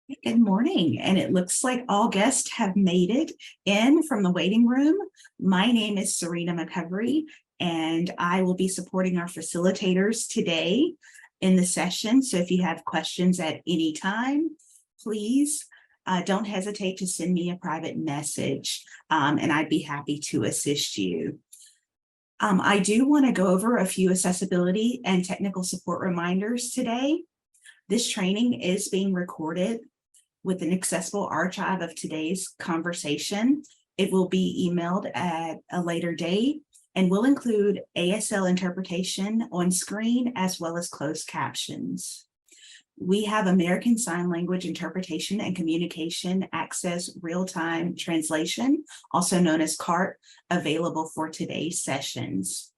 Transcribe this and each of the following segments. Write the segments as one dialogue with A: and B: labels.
A: Good morning, and it looks like all guests have made it in from the waiting room. My name is Serena McCovery, and I will be supporting our facilitators today in the session. So if you have questions at any time, please don't hesitate to send me a private message, and I'd be happy to assist you. I do want to go over a few accessibility and technical support reminders today. This training is being recorded with an accessible archive of today's conversation. It will be emailed at a later date and will include ASL interpretation on screen as well as closed captions. We have American Sign Language interpretation and communication access real-time translation, also known as CART, available for today's sessions.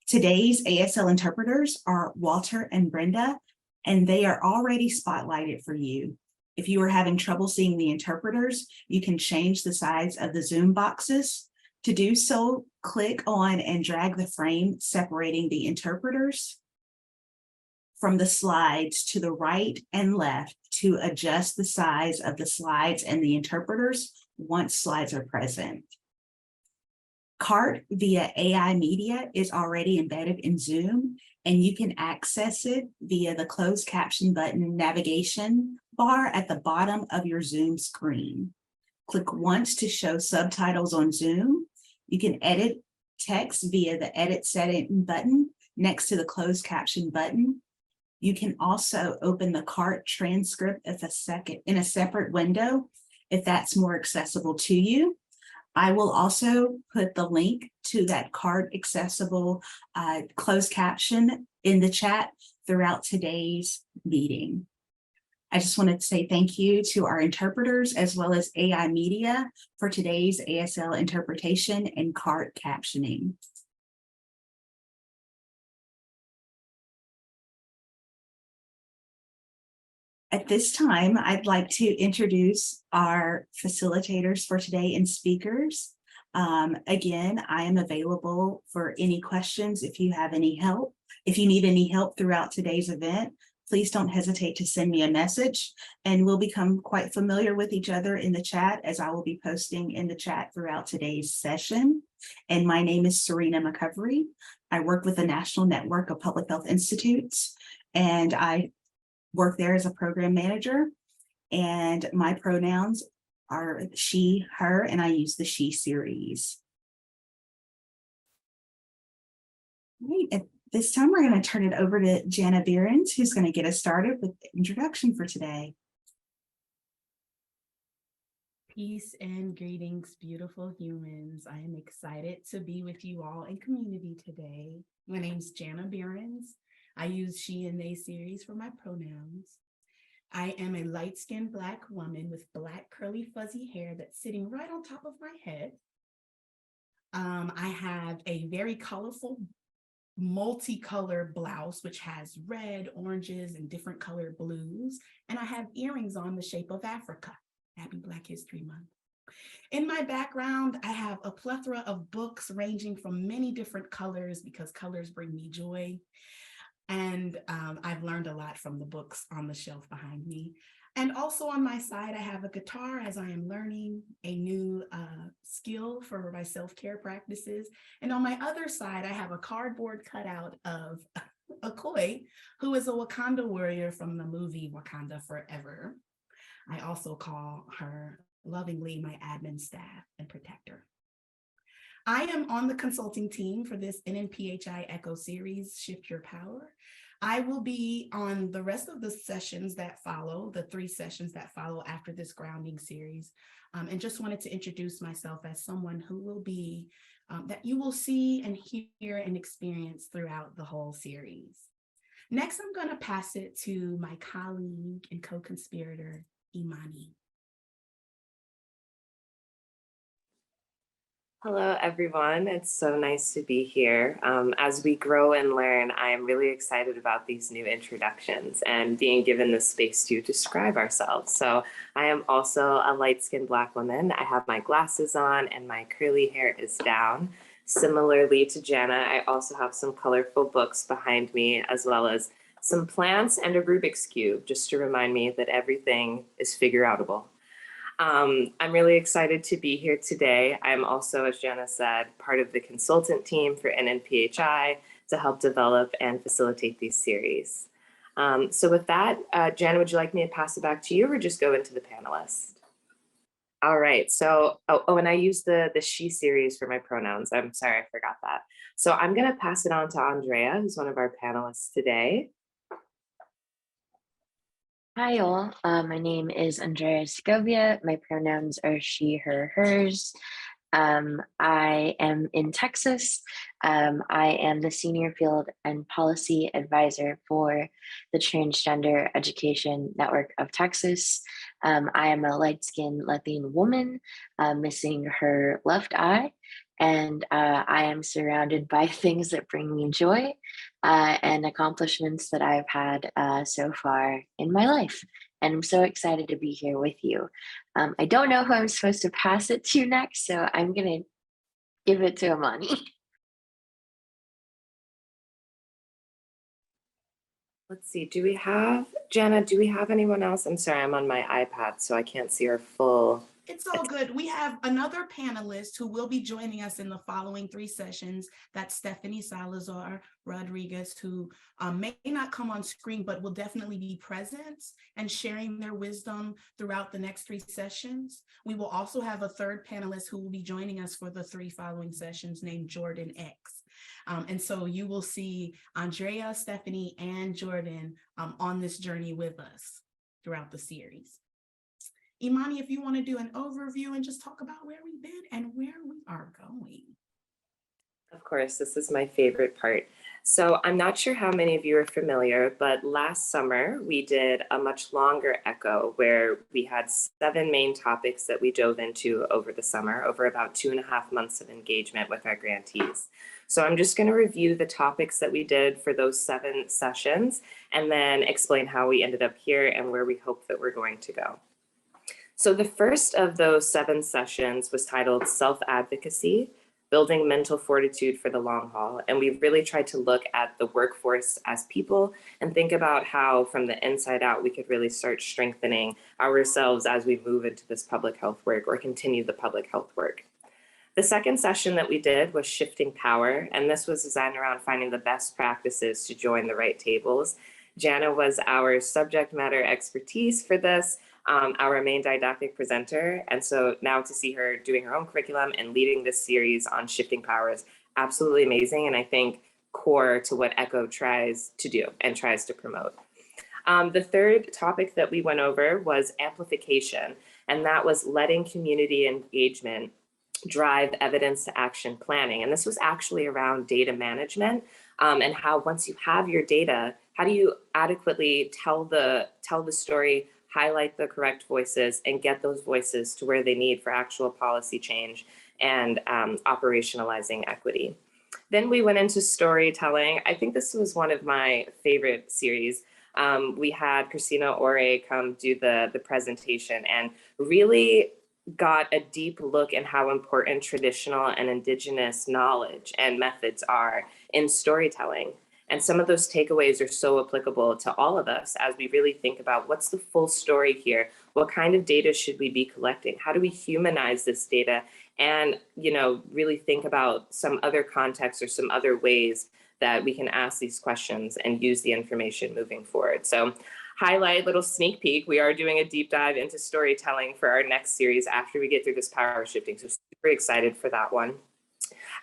A: Today's ASL interpreters are Walter and Brenda, and they are already spotlighted for you. If you are having trouble seeing the interpreters, you can change the size of the Zoom boxes. To do so, click on and drag the frame separating the interpreters from the slides to the right and left to adjust the size of the slides and the interpreters once slides are present. CART via AI Media is already embedded in Zoom, and you can access it via the closed caption button navigation bar at the bottom of your Zoom screen. Click once to show subtitles on Zoom. You can edit text via the edit setting button next to the closed caption button. You can also open the CART transcript in a separate window if that's more accessible to you. I will also put the link to that CART accessible closed caption in the chat throughout today's meeting. I just wanted to say thank you to our interpreters as well as AI Media for today's ASL interpretation and CART captioning. At this time, I'd like to introduce our facilitators for today and speakers. Again, I am available for any questions if you have any help. If you need any help throughout today's event, please don't hesitate to send me a message, and we'll become quite familiar with each other in the chat as I will be posting in the chat throughout today's session. And my name is Serena McCovery. I work with the National Network of Public Health Institutes, and I work there as a program manager, and my pronouns are she, her, and I use the she series. Right, at this time, we're going to turn it over to Jana Behrens, who's going to get us started with the introduction for today.
B: Peace and greetings, beautiful humans. I am excited to be with you all in community today. My name is Jana Behrens. I use she and they series for my pronouns. I am a light-skinned Black woman with Black curly fuzzy hair that's sitting right on top of my head. I have a very colorful multicolored blouse, which has red, oranges, and different colored blues. And I have earrings on the shape of Africa. Happy Black History Month. In my background, I have a plethora of books ranging from many different colors because colors bring me joy. And I've learned a lot from the books on the shelf behind me. And also on my side, I have a guitar as I am learning a new skill for my self-care practices. And on my other side, I have a cardboard cutout of Okoye, who is a Wakanda warrior from the movie Wakanda Forever. I also call her lovingly my admin staff and protector. I am on the consulting team for this NNPHI Echo series, Shift Your Power. I will be on the rest of the sessions that follow, the 3 sessions that follow after this grounding series, and just wanted to introduce myself as someone who will be, that you will see and hear and experience throughout the whole series. Next, I'm going to pass it to my colleague and co-conspirator, Imani.
C: Hello, everyone. It's so nice to be here. As we grow and learn, I am really excited about these new introductions and being given the space to describe ourselves. So I am also a light-skinned Black woman. I have my glasses on and my curly hair is down. Similarly to Jana, I also have some colorful books behind me, as well as some plants, and a Rubik's Cube, just to remind me that everything is figure-outable. I'm really excited to be here today. I'm also, as Jana said, part of the consultant team for NNPHI to help develop and facilitate these series. So with that, Jana, would you like me to pass it back to you or just go into the panelists? All right, so, and I use the she series for my pronouns. I'm sorry, I forgot that. So I'm gonna pass it on to Andrea, who's one of our panelists today.
D: Hi all, my name is Andrea Segovia. My pronouns are she, her, hers. I am in Texas. I am the Senior Field and Policy Advisor for the Transgender Education Network of Texas. I am a light-skinned Latina woman missing her left eye, and I am surrounded by things that bring me joy and accomplishments that I've had so far in my life. And I'm so excited to be here with you. I don't know who I'm supposed to pass it to next, so I'm gonna give it to Amani.
C: Let's see, do we have, Jana, do we have anyone else? I'm sorry, I'm on my iPad, so I can't see our full.
B: It's all good. We have another panelist who will be joining us in the following 3 sessions. That's Stephanie Salazar Rodriguez, who may not come on screen, but will definitely be present and sharing their wisdom throughout the next 3 sessions. We will also have a third panelist who will be joining us for the 3 following sessions named Jordan X. And so you will see Andrea, Stephanie, and Jordan on this journey with us throughout the series. Imani, if you want to do an overview and just talk about where we've been and where we are going.
C: Of course, this is my favorite part. So I'm not sure how many of you are familiar, but last summer we did a much longer echo where we had 7 main topics that we dove into over the summer, over about 2.5 months of engagement with our grantees. So I'm just going to review the topics that we did for those 7 sessions and then explain how we ended up here and where we hope that we're going to go. So the first of those 7 sessions was titled Self-Advocacy, Building Mental Fortitude for the Long Haul. And we really tried to look at the workforce as people and think about how from the inside out, we could really start strengthening ourselves as we move into this public health work or continue the public health work. The second session that we did was Shifting Power, and this was designed around finding the best practices to join the right tables. Jana was our subject matter expertise for this, our main didactic presenter. And so now to see her doing her own curriculum and leading this series on shifting power is absolutely amazing. And I think core to what ECHO tries to do and tries to promote. The third topic that we went over was amplification, and that was letting community engagement drive evidence to action planning. And this was actually around data management and how once you have your data, how do you adequately tell the story, highlight the correct voices, and get those voices to where they need for actual policy change and operationalizing equity. Then we went into storytelling. I think this was one of my favorite series. We had Christina Ore come do the presentation and really got a deep look in how important traditional and indigenous knowledge and methods are in storytelling. And some of those takeaways are so applicable to all of us as we really think about what's the full story here? What kind of data should we be collecting? How do we humanize this data? And, really think about some other contexts or some other ways that we can ask these questions and use the information moving forward. So highlight, little sneak peek, we are doing a deep dive into storytelling for our next series after we get through this power shifting. So super excited for that one.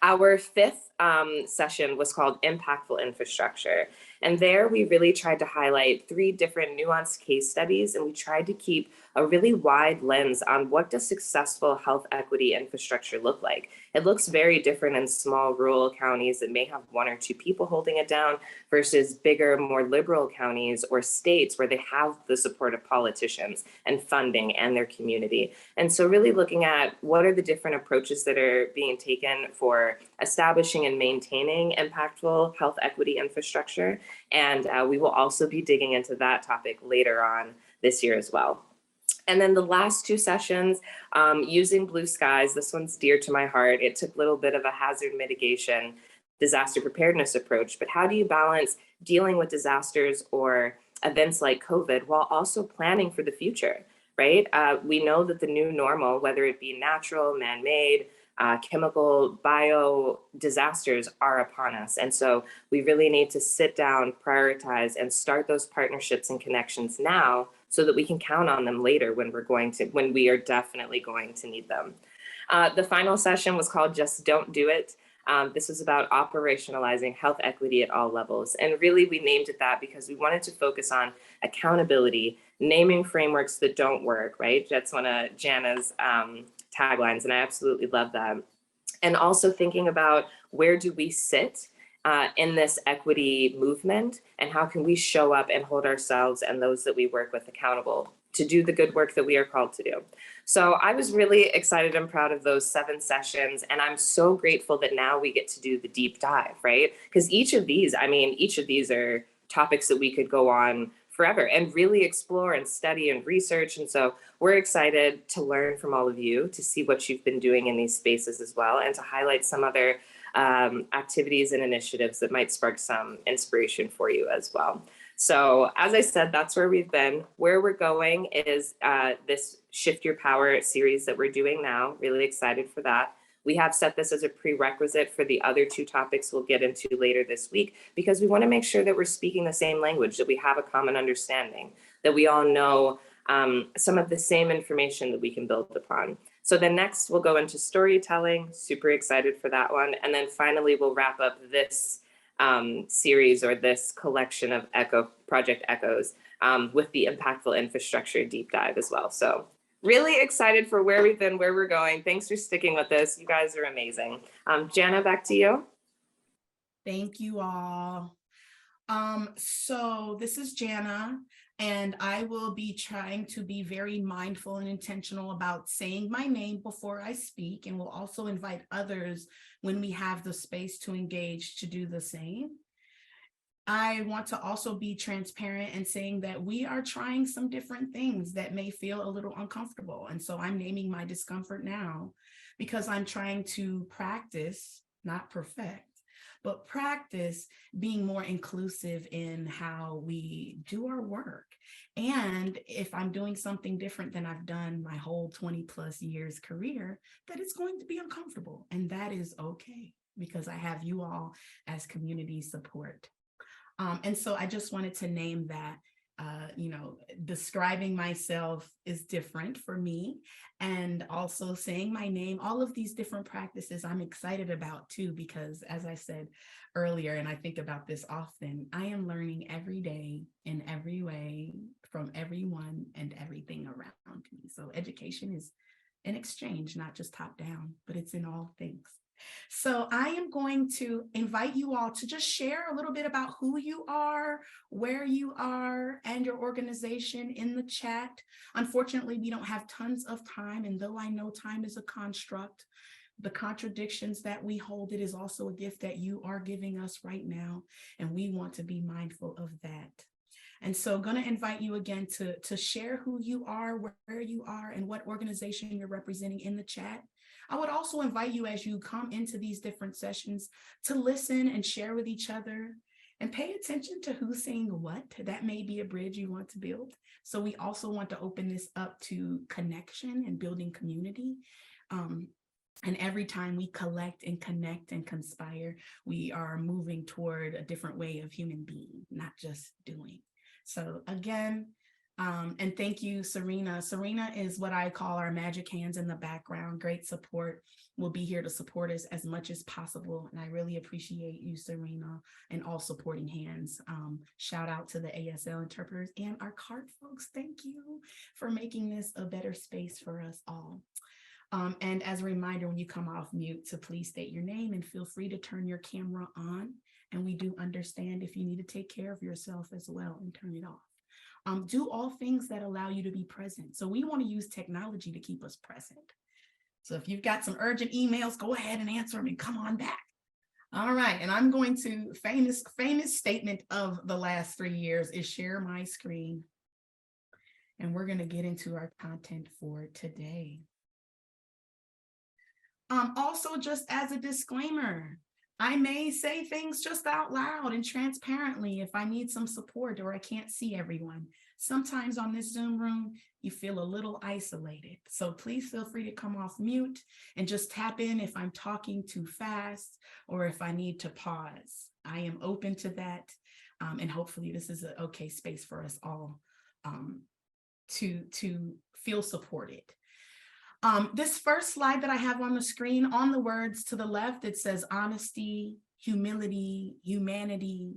C: Our 5th session was called Impactful Infrastructure. And there we really tried to highlight 3 different nuanced case studies, and we tried to keep a really wide lens on what does successful health equity infrastructure look like. It looks very different in small rural counties that may have 1 or 2 people holding it down versus bigger, more liberal counties or states where they have the support of politicians and funding and their community. And so really looking at what are the different approaches that are being taken for establishing and maintaining impactful health equity infrastructure. And we will also be digging into that topic later on this year as well. And then the last 2 sessions, using blue skies, this one's dear to my heart. It took a little bit of a hazard mitigation disaster preparedness approach, but how do you balance dealing with disasters or events like COVID while also planning for the future, right? We know that the new normal, whether it be natural, man-made, chemical, bio disasters are upon us. And so we really need to sit down, prioritize, and start those partnerships and connections now so that we can count on them later when we are definitely going to need them. The final session was called Just Don't Do It. This was about operationalizing health equity at all levels. And really, we named it that because we wanted to focus on accountability, naming frameworks that don't work, right? That's one of Jana's taglines, and I absolutely love that. And also thinking about where do we sit in this equity movement, and how can we show up and hold ourselves and those that we work with accountable to do the good work that we are called to do. So I was really excited and proud of those 7 sessions, and I'm so grateful that now we get to do the deep dive, right? Because each of these are topics that we could go on forever and really explore and study and research. And so we're excited to learn from all of you, to see what you've been doing in these spaces as well, and to highlight some other activities and initiatives that might spark some inspiration for you as well. So as I said, that's where we've been. Where we're going is this Shift Your Power series that we're doing now. Really excited for that. We have set this as a prerequisite for the other 2 topics we'll get into later this week, because we want to make sure that we're speaking the same language, that we have a common understanding, that we all know some of the same information that we can build upon. So then next we'll go into storytelling, super excited for that one. And then finally, we'll wrap up this series, or this collection of Project Echoes, with the impactful infrastructure deep dive as well. So really excited for where we've been, where we're going. Thanks for sticking with us. You guys are amazing. Jana, back to you.
B: Thank you all. So this is Jana, and I will be trying to be very mindful and intentional about saying my name before I speak, and will also invite others when we have the space to engage to do the same. I want to also be transparent and saying that we are trying some different things that may feel a little uncomfortable. And so I'm naming my discomfort now, because I'm trying to practice, not perfect, but practice being more inclusive in how we do our work. And if I'm doing something different than I've done my whole 20+ years career, that it's going to be uncomfortable. And that is okay, because I have you all as community support. And so I just wanted to name that, describing myself is different for me, and also saying my name, all of these different practices I'm excited about too, because as I said earlier, and I think about this often, I am learning every day in every way from everyone and everything around me. So education is an exchange, not just top down, but it's in all things. So I am going to invite you all to just share a little bit about who you are, where you are, and your organization in the chat. Unfortunately, we don't have tons of time, and though I know time is a construct, the contradictions that we hold, it is also a gift that you are giving us right now, and we want to be mindful of that. And so I'm going to invite you again to share who you are, where you are, and what organization you're representing in the chat. I would also invite you, as you come into these different sessions, to listen and share with each other and pay attention to who's saying what. That may be a bridge you want to build. So we also want to open this up to connection and building community. And every time we collect and connect and conspire, we are moving toward a different way of human being, not just doing. So again, and thank you, Serena. Serena is what I call our magic hands in the background. Great support. Will be here to support us as much as possible. And I really appreciate you, Serena, and all supporting hands. Shout out to the ASL interpreters and our CART folks. Thank you for making this a better space for us all. And as a reminder, when you come off mute, to please state your name and feel free to turn your camera on. And we do understand if you need to take care of yourself as well and turn it off. Do all things that allow you to be present. So we want to use technology to keep us present. So if you've got some urgent emails, go ahead and answer them and come on back. All right, and I'm going to, famous statement of the last 3 years is share my screen. And we're going to get into our content for today. Also, just as a disclaimer, I may say things just out loud and transparently if I need some support or I can't see everyone. Sometimes on this Zoom room, you feel a little isolated. So please feel free to come off mute and just tap in if I'm talking too fast or if I need to pause. I am open to that. And hopefully this is an okay space for us all to feel supported. This first slide that I have on the screen, on the words to the left, it says honesty, humility, humanity,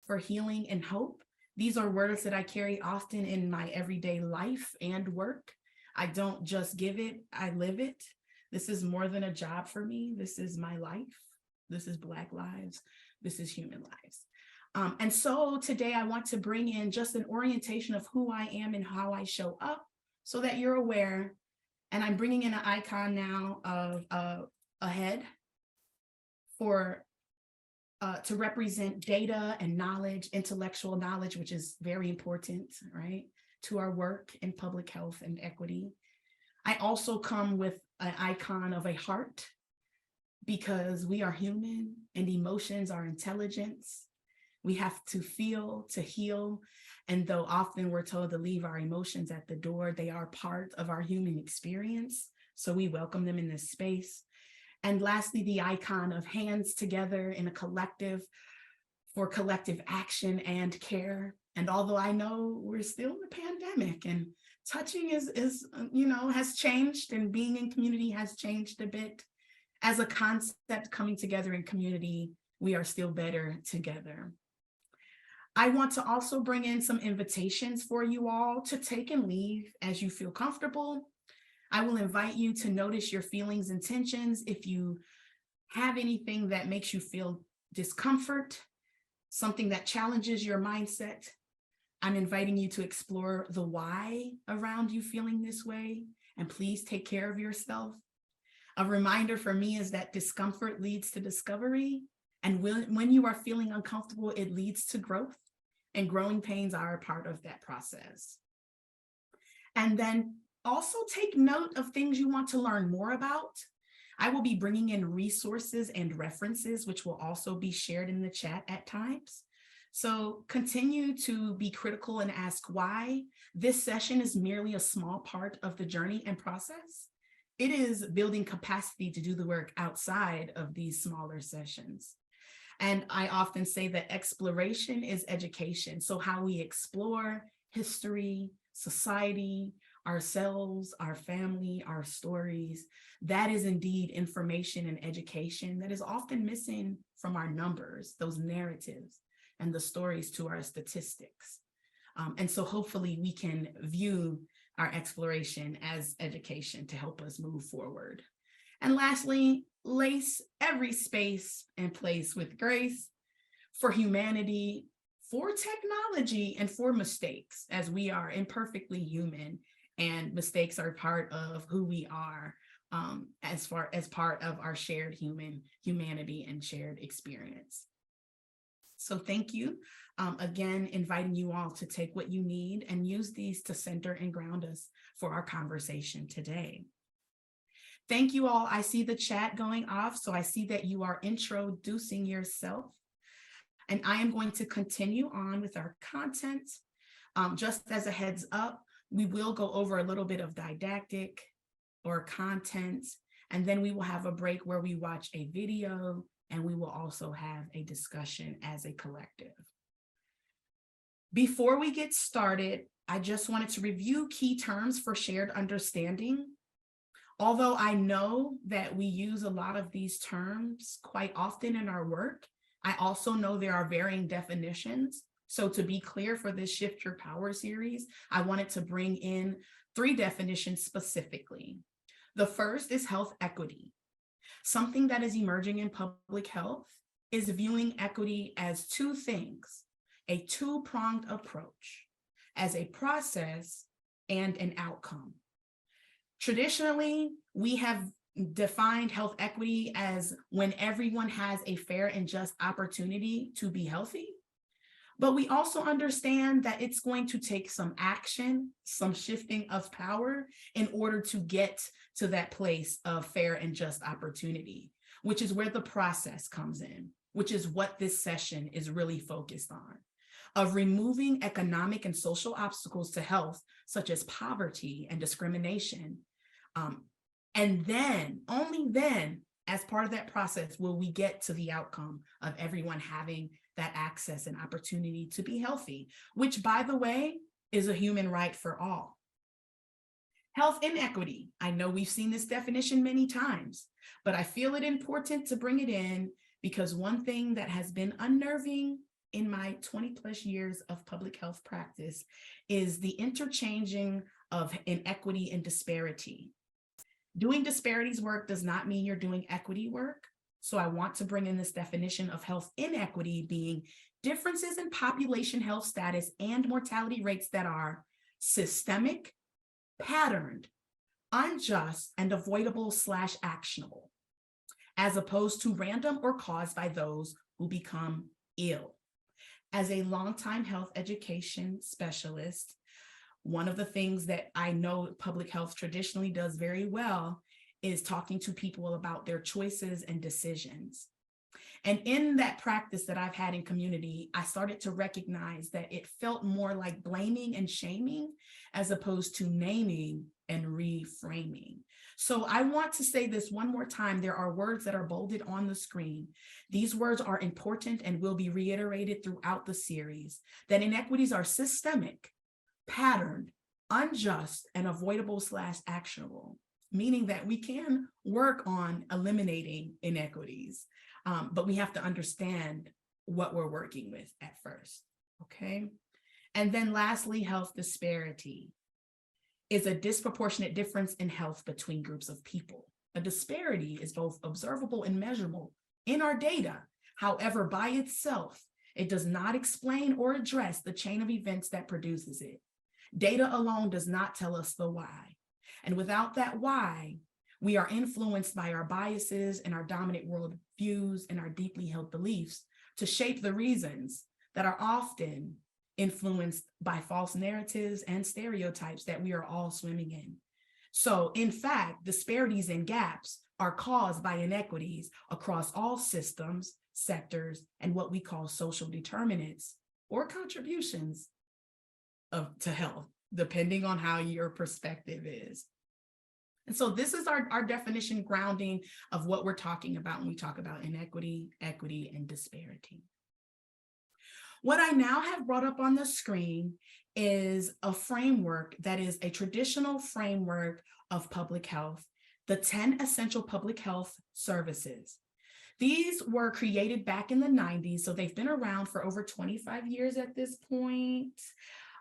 B: for healing and hope. These are words that I carry often in my everyday life and work. I don't just give it, I live it. This is more than a job for me. This is my life. This is Black lives. This is human lives. And so today I want to bring in just an orientation of who I am and how I show up so that you're aware. And I'm bringing in an icon now of a head for to represent data and knowledge, intellectual knowledge, which is very important, right, to our work in public health and equity. I also come with an icon of a heart because we are human and emotions are intelligence. We have to feel to heal. And though often we're told to leave our emotions at the door, they are part of our human experience. So we welcome them in this space. And lastly, the icon of hands together in a collective for collective action and care. And although I know we're still in the pandemic and touching has changed and being in community has changed a bit, as a concept coming together in community, we are still better together. I want to also bring in some invitations for you all to take and leave as you feel comfortable. I will invite you to notice your feelings and tensions. If you have anything that makes you feel discomfort, something that challenges your mindset, I'm inviting you to explore the why around you feeling this way, and please take care of yourself. A reminder for me is that discomfort leads to discovery, and when you are feeling uncomfortable, it leads to growth. And growing pains are a part of that process. And then also take note of things you want to learn more about. I will be bringing in resources and references, which will also be shared in the chat at times. So continue to be critical and ask why. This session is merely a small part of the journey and process. It is building capacity to do the work outside of these smaller sessions. And I often say that exploration is education. So how we explore history, society, ourselves, our family, our stories, that is indeed information and education that is often missing from our numbers, those narratives and the stories to our statistics. And so hopefully we can view our exploration as education to help us move forward. And lastly, lace every space and place with grace for humanity, for technology, and for mistakes, as we are imperfectly human and mistakes are part of who we are as part of our shared humanity and shared experience. So thank you. Again, inviting you all to take what you need and use these to center and ground us for our conversation today. Thank you all. I see the chat going off, so I see that you are introducing yourself. And I am going to continue on with our content. Just as a heads up, we will go over a little bit of didactic or content, and then we will have a break where we watch a video, and we will also have a discussion as a collective. Before we get started, I just wanted to review key terms for shared understanding. Although I know that we use a lot of these terms quite often in our work, I also know there are varying definitions. So to be clear, for this Shift Your Power series, I wanted to bring in 3 definitions specifically. The first is health equity. Something that is emerging in public health is viewing equity as 2 things, a 2-pronged approach, as a process and an outcome. Traditionally, we have defined health equity as when everyone has a fair and just opportunity to be healthy. But we also understand that it's going to take some action, some shifting of power in order to get to that place of fair and just opportunity. which is where the process comes in, which is what this session is really focused on, of removing economic and social obstacles to health, such as poverty and discrimination. And then, only then, as part of that process, will we get to the outcome of everyone having that access and opportunity to be healthy, which, by the way, is a human right for all. Health inequity. I know we've seen this definition many times, but I feel it important to bring it in because one thing that has been unnerving in my 20 plus years of public health practice is the interchanging of inequity and disparity. Doing disparities work does not mean you're doing equity work. So I want to bring in this definition of health inequity being differences in population health status and mortality rates that are systemic, patterned, unjust, and avoidable/actionable, as opposed to random or caused by those who become ill. As a longtime health education specialist, one of the things that I know public health traditionally does very well is talking to people about their choices and decisions. And in that practice that I've had in community, I started to recognize that it felt more like blaming and shaming as opposed to naming and reframing. So I want to say this one more time. There are words that are bolded on the screen. These words are important and will be reiterated throughout the series, that inequities are systemic, patterned, unjust, and avoidable/actionable, meaning that we can work on eliminating inequities, but we have to understand what we're working with at first, okay? And then lastly, health disparity is a disproportionate difference in health between groups of people. A disparity is both observable and measurable in our data. However, by itself, it does not explain or address the chain of events that produces it. Data alone does not tell us the why. And without that why, we are influenced by our biases and our dominant world views and our deeply held beliefs to shape the reasons that are often influenced by false narratives and stereotypes that we are all swimming in. So in fact, disparities and gaps are caused by inequities across all systems, sectors, and what we call social determinants or contributions to health, depending on how your perspective is. And so this is our definition grounding of what we're talking about when we talk about inequity, equity, and disparity. What I now have brought up on the screen is a framework that is a traditional framework of public health, the 10 essential public health services. These were created back in the 90s, so they've been around for over 25 years at this point.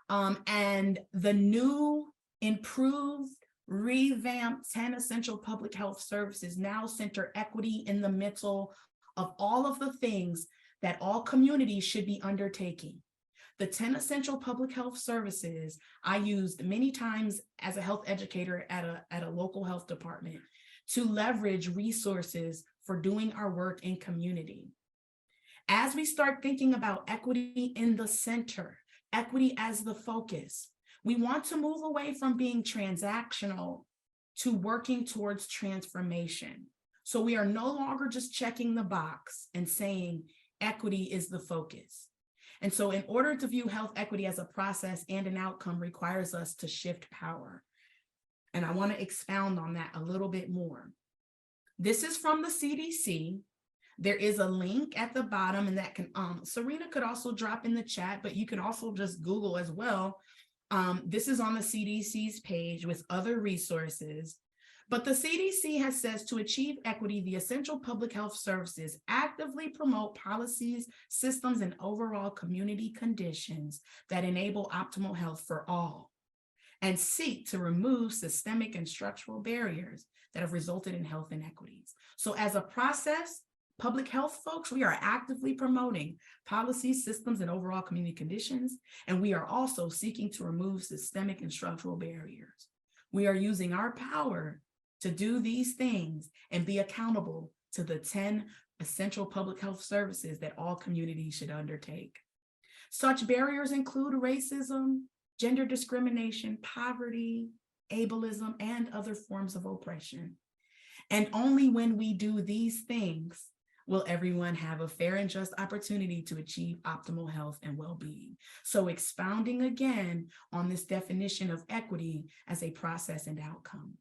B: And the new, improved, revamped 10 essential public health services now center equity in the middle of all of the things that all communities should be undertaking. The 10 essential public health services I used many times as a health educator at a local health department to leverage resources for doing our work in community. As we start thinking about equity in the center, equity as the focus, we want to move away from being transactional to working towards transformation. So we are no longer just checking the box and saying equity is the focus. And so in order to view health equity as a process and an outcome requires us to shift power. And I want to expound on that a little bit more. This is from the CDC. There is a link at the bottom, and that can, Serena could also drop in the chat, but you can also just Google as well. This is on the CDC's page with other resources. But the CDC has says to achieve equity, the essential public health services actively promote policies, systems, and overall community conditions that enable optimal health for all, and seek to remove systemic and structural barriers that have resulted in health inequities. So as a process, public health folks, we are actively promoting policies, systems, and overall community conditions, and we are also seeking to remove systemic and structural barriers. We are using our power to do these things and be accountable to the 10 essential public health services that all communities should undertake. Such barriers include racism, gender discrimination, poverty, ableism, and other forms of oppression. And only when we do these things will everyone have a fair and just opportunity to achieve optimal health and well-being. So expounding again on this definition of equity as a process and outcome.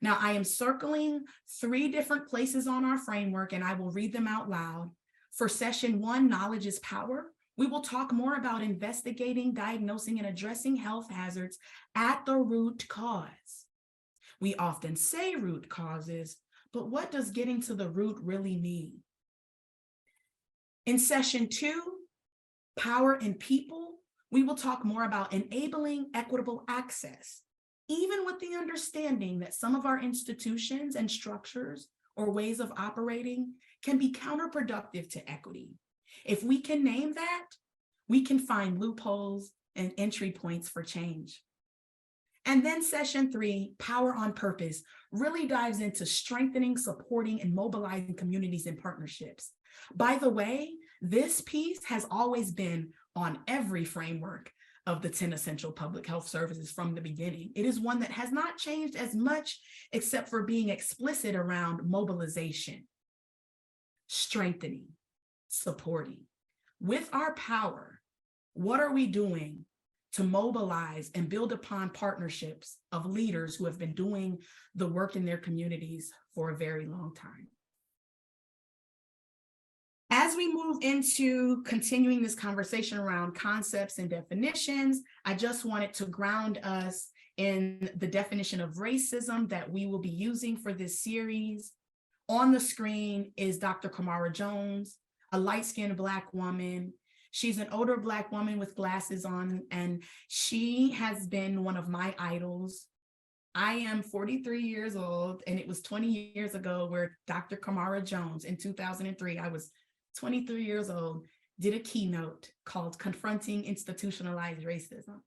B: Now, I am circling 3 different places on our framework, and I will read them out loud. For session 1, knowledge is power, we will talk more about investigating, diagnosing, and addressing health hazards at the root cause. We often say root causes, but what does getting to the root really mean? In session 2, power and people, we will talk more about enabling equitable access, even with the understanding that some of our institutions and structures or ways of operating can be counterproductive to equity. If we can name that, we can find loopholes and entry points for change. And then session 3, Power on Purpose, really dives into strengthening, supporting, and mobilizing communities and partnerships. By the way, this piece has always been on every framework of the 10 essential public health services from the beginning. It is one that has not changed as much except for being explicit around mobilization, strengthening, supporting. With our power, what are we doing to mobilize and build upon partnerships of leaders who have been doing the work in their communities for a very long time? As we move into continuing this conversation around concepts and definitions, I just wanted to ground us in the definition of racism that we will be using for this series. On the screen is Dr. Kamara Jones, a light-skinned Black woman. She's an older Black woman with glasses on, and she has been one of my idols. I am 43 years old, and it was 20 years ago where Dr. Kamara Jones, in 2003, I was 23 years old, did a keynote called Confronting Institutionalized Racism.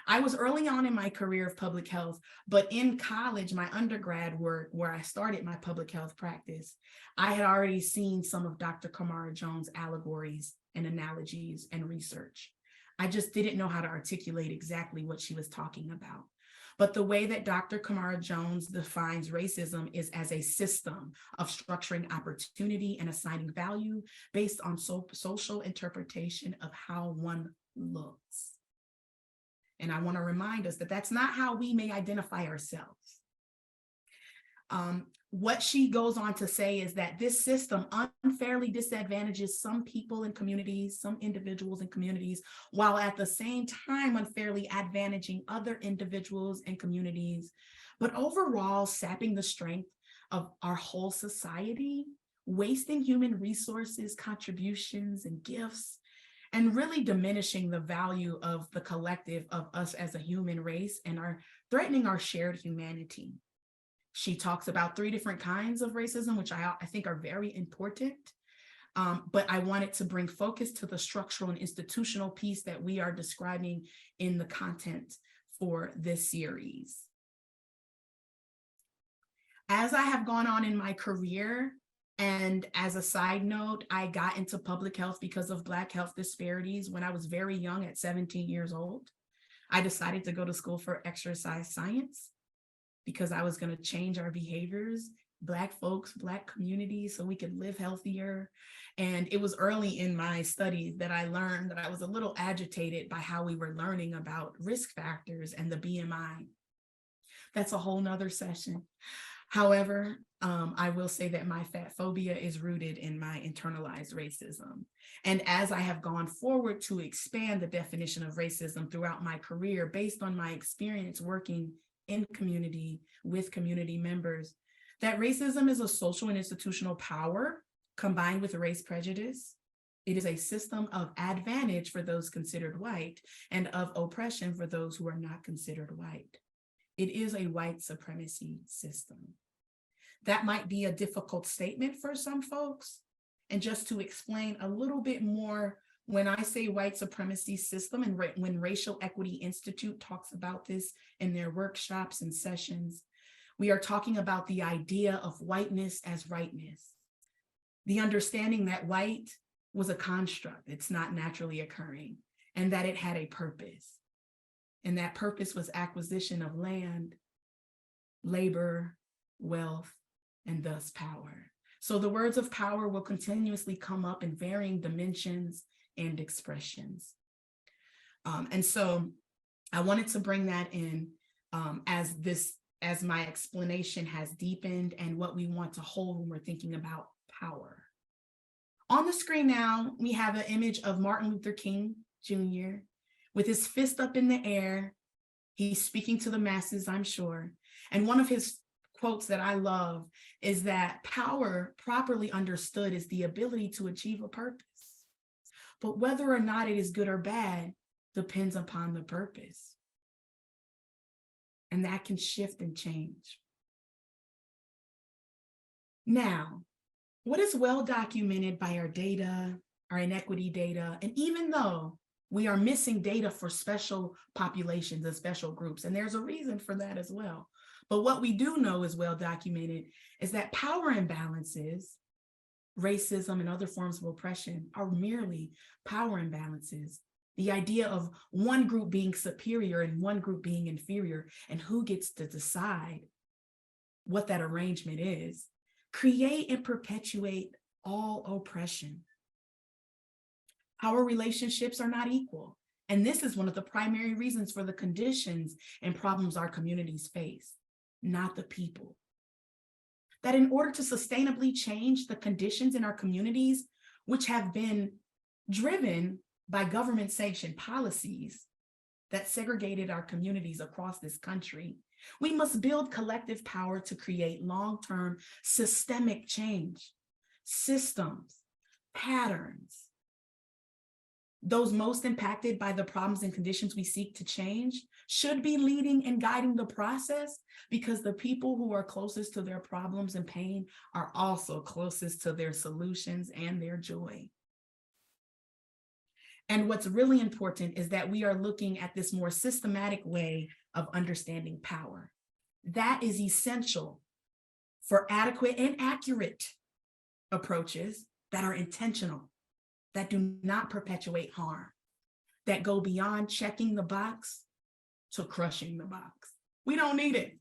B: I was early on in my career of public health, but in college, my undergrad work, where I started my public health practice, I had already seen some of Dr. Kamara Jones' allegories and analogies and research. I just didn't know how to articulate exactly what she was talking about. But the way that Dr. Kamara Jones defines racism is as a system of structuring opportunity and assigning value based on social interpretation of how one looks. And I want to remind us that that's not how we may identify ourselves. What she goes on to say is that this system unfairly disadvantages some people and communities, some individuals and communities, while at the same time unfairly advantaging other individuals and communities, but overall sapping the strength of our whole society, wasting human resources, contributions, and gifts, and really diminishing the value of the collective of us as a human race and are threatening our shared humanity. She talks about 3 different kinds of racism, which I think are very important. But I wanted to bring focus to the structural and institutional piece that we are describing in the content for this series. As I have gone on in my career, and as a side note, I got into public health because of Black health disparities when I was very young at 17 years old. I decided to go to school for exercise science because I was going to change our behaviors, Black folks, Black communities, so we could live healthier. And it was early in my studies that I learned that I was a little agitated by how we were learning about risk factors and the BMI. That's a whole nother session. However, I will say that my fat phobia is rooted in my internalized racism. And as I have gone forward to expand the definition of racism throughout my career, based on my experience working in community with community members, that racism is a social and institutional power combined with race prejudice. It is a system of advantage for those considered white and of oppression for those who are not considered white. It is a white supremacy system. That might be a difficult statement for some folks. And just to explain a little bit more, when I say white supremacy system and when Racial Equity Institute talks about this in their workshops and sessions, we are talking about the idea of whiteness as rightness. The understanding that white was a construct, it's not naturally occurring, and that it had a purpose. And that purpose was acquisition of land, labor, wealth, and thus power. So the words of power will continuously come up in varying dimensions and expressions. And so I wanted to bring that in as my explanation has deepened and what we want to hold when we're thinking about power. On the screen now, we have an image of Martin Luther King Jr. with his fist up in the air. He's speaking to the masses, I'm sure. And one of his quotes that I love is that power, properly understood, is the ability to achieve a purpose. But whether or not it is good or bad depends upon the purpose. And that can shift and change. Now, what is well documented by our data, our inequity data, and even though we are missing data for special populations and special groups, and there's a reason for that as well. But what we do know is well documented is that power imbalances, racism and other forms of oppression are merely power imbalances. The idea of one group being superior and one group being inferior, and who gets to decide what that arrangement is, create and perpetuate all oppression. Our relationships are not equal. And this is one of the primary reasons for the conditions and problems our communities face, not the people. That in order to sustainably change the conditions in our communities, which have been driven by government-sanctioned policies that segregated our communities across this country, we must build collective power to create long-term systemic change, systems, patterns. Those most impacted by the problems and conditions we seek to change should be leading and guiding the process, because the people who are closest to their problems and pain are also closest to their solutions and their joy. And what's really important is that we are looking at this more systematic way of understanding power. That is essential for adequate and accurate approaches that are intentional, that do not perpetuate harm, that go beyond checking the box to crushing the box. We don't need it.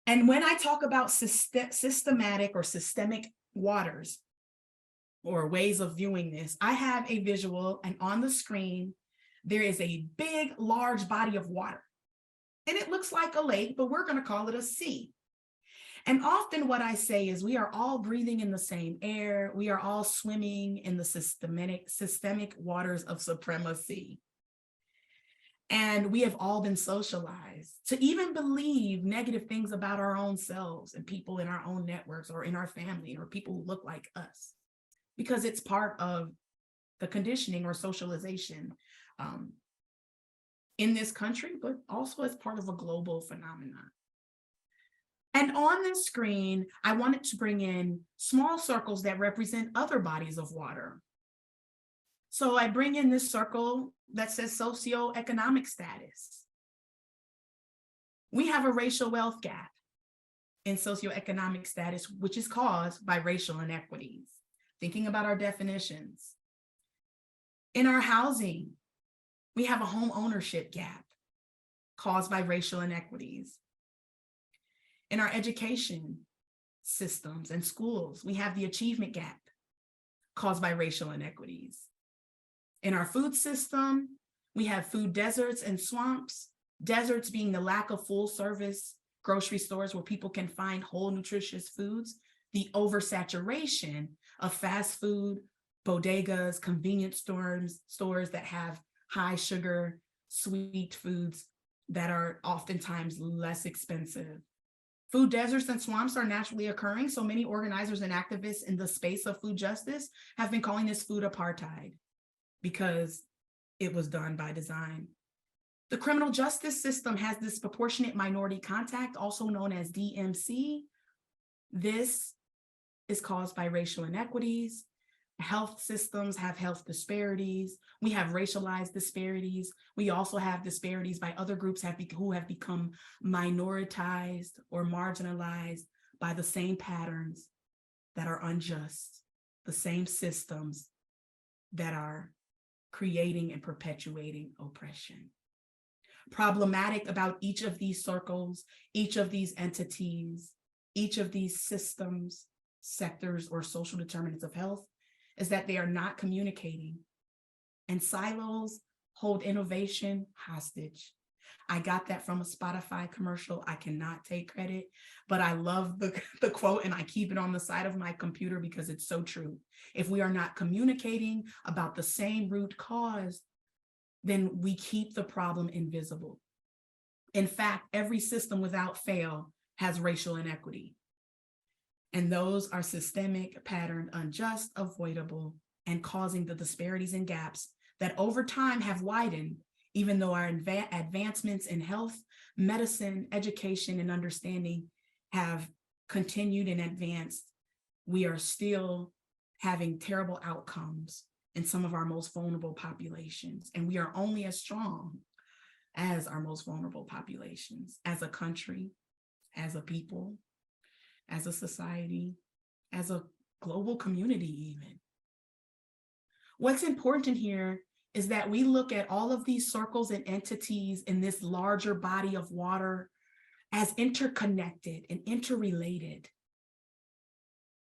B: And when I talk about systematic or systemic waters, or ways of viewing this, I have a visual, and on the screen, there is a big, large body of water. And it looks like a lake, but we're gonna call it a sea. And often what I say is we are all breathing in the same air. We are all swimming in the systemic waters of supremacy. And we have all been socialized to even believe negative things about our own selves and people in our own networks or in our family or people who look like us, because it's part of the conditioning or socialization in this country, but also as part of a global phenomenon. And on the screen, I wanted to bring in small circles that represent other bodies of water. So I bring in this circle that says socioeconomic status. We have a racial wealth gap in socioeconomic status, which is caused by racial inequities. Thinking about our definitions. In our housing, we have a home ownership gap caused by racial inequities. In our education systems and schools, we have the achievement gap caused by racial inequities. In our food system, we have food deserts and swamps, deserts being the lack of full service grocery stores where people can find whole nutritious foods, the oversaturation of fast food, bodegas, convenience stores that have high sugar, sweet foods that are oftentimes less expensive. Food deserts and swamps are naturally occurring, so many organizers and activists in the space of food justice have been calling this food apartheid because it was done by design. The criminal justice system has disproportionate minority contact, also known as DMC. This is caused by racial inequities. Health systems have health disparities. We have racialized disparities. We also have disparities by other groups who have become minoritized or marginalized by the same patterns that are unjust, the same systems that are creating and perpetuating oppression. problematic about each of these circles, each of these entities, each of these systems, sectors, or social determinants of health is that they are not communicating. And silos hold innovation hostage. I got that from a Spotify commercial. I cannot take credit, but I love the quote, and I keep it on the side of my computer because it's so true. If we are not communicating about the same root cause, then we keep the problem invisible. In fact, every system without fail has racial inequity. And those are systemic, patterned, unjust, avoidable, and causing the disparities and gaps that over time have widened, even though our advancements in health, medicine, education, and understanding have continued and advanced. We are still having terrible outcomes in some of our most vulnerable populations. And we are only as strong as our most vulnerable populations, as a country, as a people, as a society, as a global community even. What's important here is that we look at all of these circles and entities in this larger body of water as interconnected and interrelated.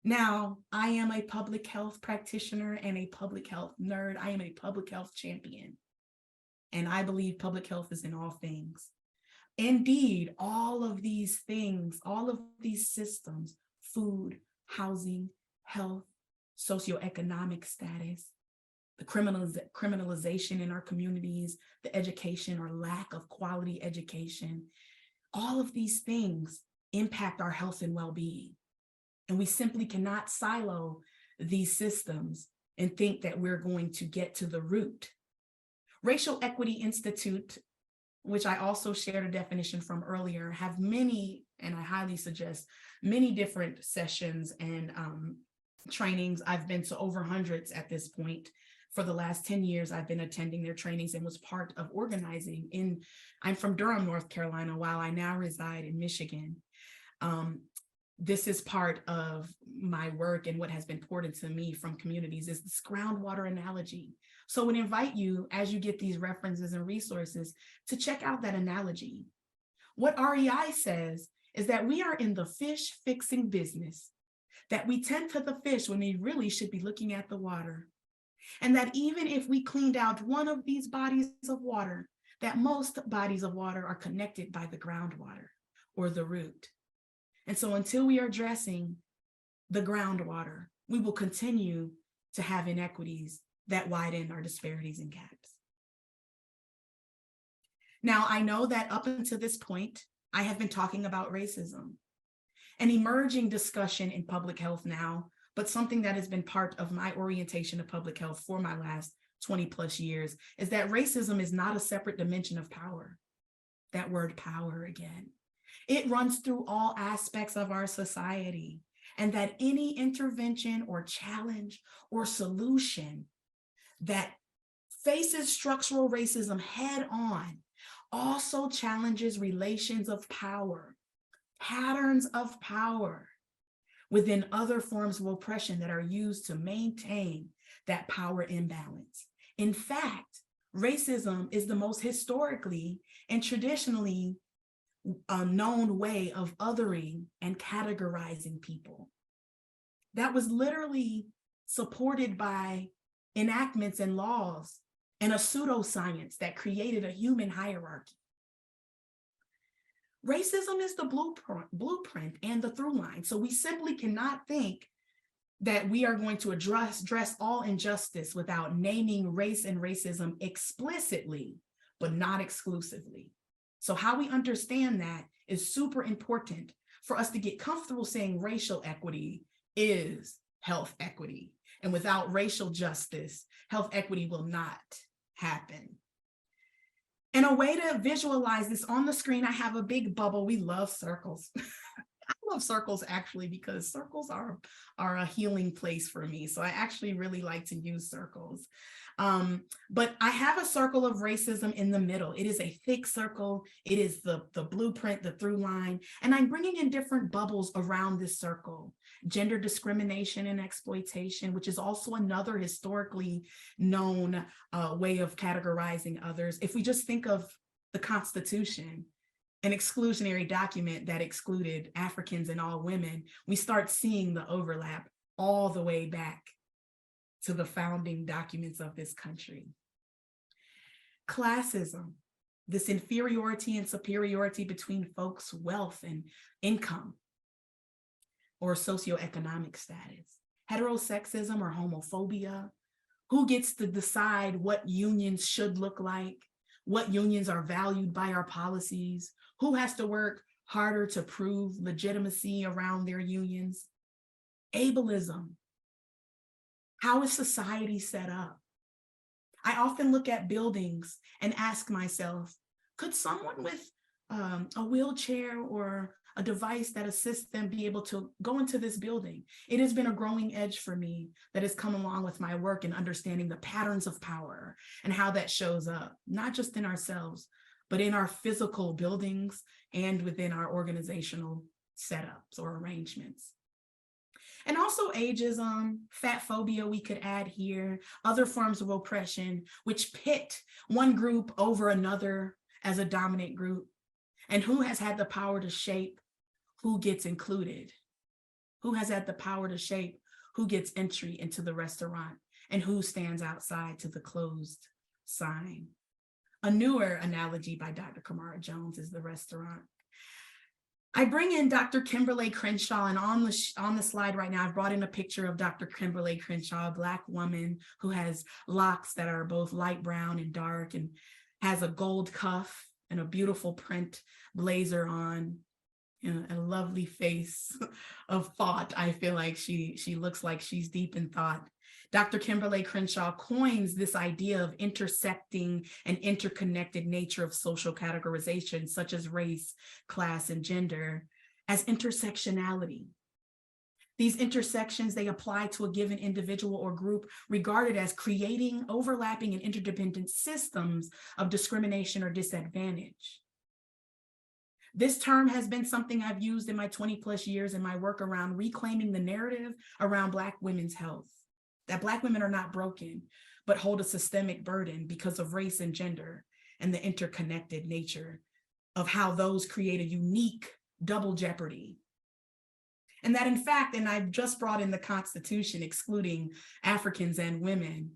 B: Now, I am a public health practitioner and a public health nerd. I am a public health champion, and I believe public health is in all things. Indeed, all of these things, all of these systems, food, housing, health, socioeconomic status, the criminalization in our communities, the education or lack of quality education, all of these things impact our health and well-being. And we simply cannot silo these systems and think that we're going to get to the root. Racial Equity Institute, which I also shared a definition from earlier, have many, and I highly suggest, many different sessions and trainings. I've been to over hundreds at this point. For the last 10 years, I've been attending their trainings and was part of organizing I'm from Durham, North Carolina, while I now reside in Michigan. This is part of my work, and what has been poured into me from communities is this groundwater analogy. So I would invite you, as you get these references and resources, to check out that analogy. What REI says is that we are in the fish fixing business, that we tend to the fish when we really should be looking at the water. And that even if we cleaned out one of these bodies of water, that most bodies of water are connected by the groundwater or the root. And so until we are addressing the groundwater, we will continue to have inequities that widen our disparities and gaps. Now, I know that up until this point, I have been talking about racism, an emerging discussion in public health now, but something that has been part of my orientation of public health for my last 20 plus years is that racism is not a separate dimension of power. That word power again. It runs through all aspects of our society, and that any intervention or challenge or solution that faces structural racism head on also challenges relations of power, patterns of power within other forms of oppression that are used to maintain that power imbalance. In fact, racism is the most historically and traditionally known way of othering and categorizing people. That was literally supported by enactments and laws and a pseudoscience that created a human hierarchy. Racism is the blueprint and the through line. So we simply cannot think that we are going to address all injustice without naming race and racism explicitly, but not exclusively. So how we understand that is super important for us to get comfortable saying racial equity is health equity. And without racial justice, health equity will not happen. And a way to visualize this on the screen, I have a big bubble. We love circles. I love circles actually because circles are a healing place for me. So I actually really like to use circles. But I have a circle of racism in the middle. It is a thick circle. It is the blueprint, the through line. And I'm bringing in different bubbles around this circle. Gender discrimination and exploitation, which is also another historically known way of categorizing others. If we just think of the Constitution, an exclusionary document that excluded Africans and all women, we start seeing the overlap all the way back to the founding documents of this country. Classism, this inferiority and superiority between folks' wealth and income or socioeconomic status. Heterosexism or homophobia, who gets to decide what unions should look like, what unions are valued by our policies, who has to work harder to prove legitimacy around their unions. Ableism, how is society set up? I often look at buildings and ask myself, could someone with a wheelchair or a device that assists them be able to go into this building? It has been a growing edge for me that has come along with my work in understanding the patterns of power and how that shows up, not just in ourselves, but in our physical buildings and within our organizational setups or arrangements. And also ageism, fat phobia we could add here, other forms of oppression, which pit one group over another as a dominant group, and who has had the power to shape who gets included, who has had the power to shape who gets entry into the restaurant and who stands outside to the closed sign. A newer analogy by Dr. Kamara Jones is the restaurant. I bring in Dr. Kimberly Crenshaw, and on the slide right now, I've brought in a picture of Dr. Kimberly Crenshaw, a Black woman who has locks that are both light brown and dark and has a gold cuff and a beautiful print blazer on, a lovely face of thought. I feel like she looks like she's deep in thought. Dr. Kimberly Crenshaw coins this idea of intersecting and interconnected nature of social categorization, such as race, class, and gender, as intersectionality. These intersections, they apply to a given individual or group regarded as creating overlapping and interdependent systems of discrimination or disadvantage. This term has been something I've used in my 20 plus years in my work around reclaiming the narrative around Black women's health, that Black women are not broken, but hold a systemic burden because of race and gender and the interconnected nature of how those create a unique double jeopardy. And that in fact, and I've just brought in the Constitution excluding Africans and women,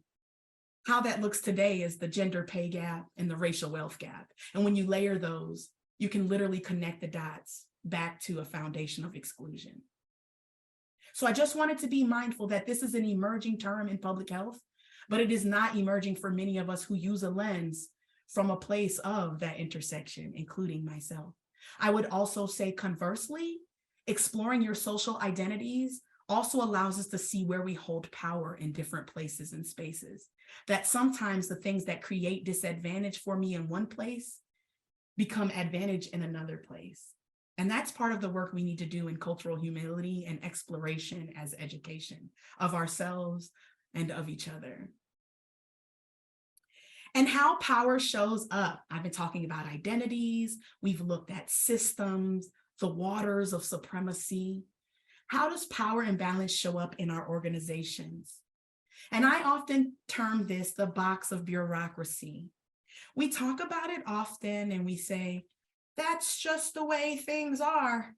B: how that looks today is the gender pay gap and the racial wealth gap. And when you layer those, you can literally connect the dots back to a foundation of exclusion. So I just wanted to be mindful that this is an emerging term in public health, but it is not emerging for many of us who use a lens from a place of that intersection, including myself. I would also say conversely, exploring your social identities also allows us to see where we hold power in different places and spaces. That sometimes the things that create disadvantage for me in one place become advantage in another place. And that's part of the work we need to do in cultural humility and exploration as education of ourselves and of each other. And how power shows up. I've been talking about identities. We've looked at systems, the waters of supremacy. How does power imbalance show up in our organizations? And I often term this the box of bureaucracy. We talk about it often and we say, that's just the way things are,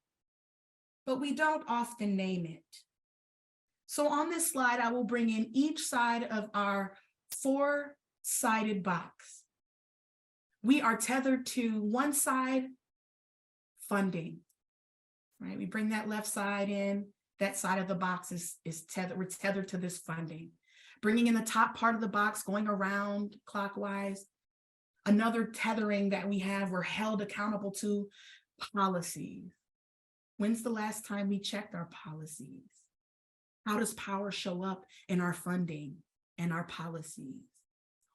B: but we don't often name it. So on this slide, I will bring in each side of our four-sided box. We are tethered to one side, funding, right? We bring that left side in, that side of the box is tethered, we're tethered to this funding. Bringing in the top part of the box, going around clockwise, another tethering that we have, we're held accountable to policies. When's the last time we checked our policies? How does power show up in our funding and our policies?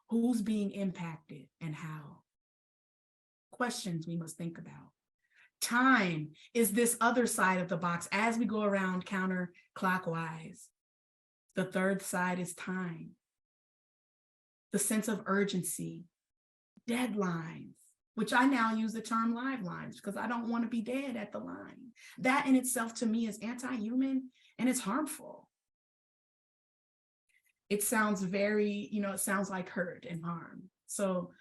B: Who's being impacted and how? Questions we must think about. Time is this other side of the box as we go around counterclockwise. The third side is time. The sense of urgency. Deadlines, which I now use the term livelines because I don't want to be dead at the line. That in itself to me is anti-human and it's harmful. It sounds very, it sounds like hurt and harm. So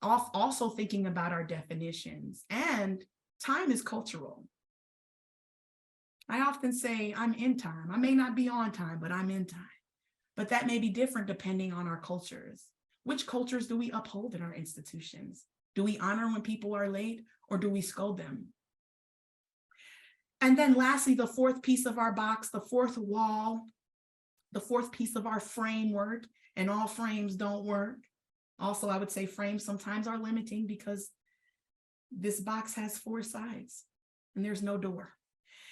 B: Also thinking about our definitions, and time is cultural. I often say I'm in time. I may not be on time, but I'm in time. But that may be different depending on our cultures. Which cultures do we uphold in our institutions? Do we honor when people are late, or do we scold them? And then lastly, the fourth piece of our box, the fourth wall, the fourth piece of our framework, and all frames don't work. Also, I would say frames sometimes are limiting because this box has four sides and there's no door.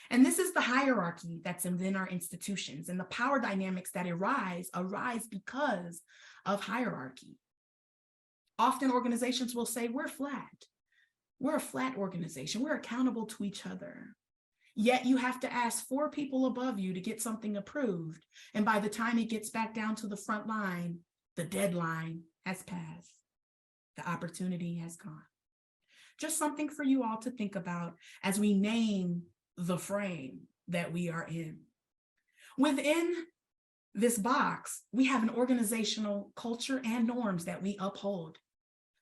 B: And this is the hierarchy that's within our institutions, and the power dynamics that arise because of hierarchy. Often organizations will say, we're flat. We're a flat organization. We're accountable to each other. Yet you have to ask 4 people above you to get something approved. And by the time it gets back down to the front line, the deadline has passed. The opportunity has gone. Just something for you all to think about as we name the frame that we are in. Within this box, we have an organizational culture and norms that we uphold.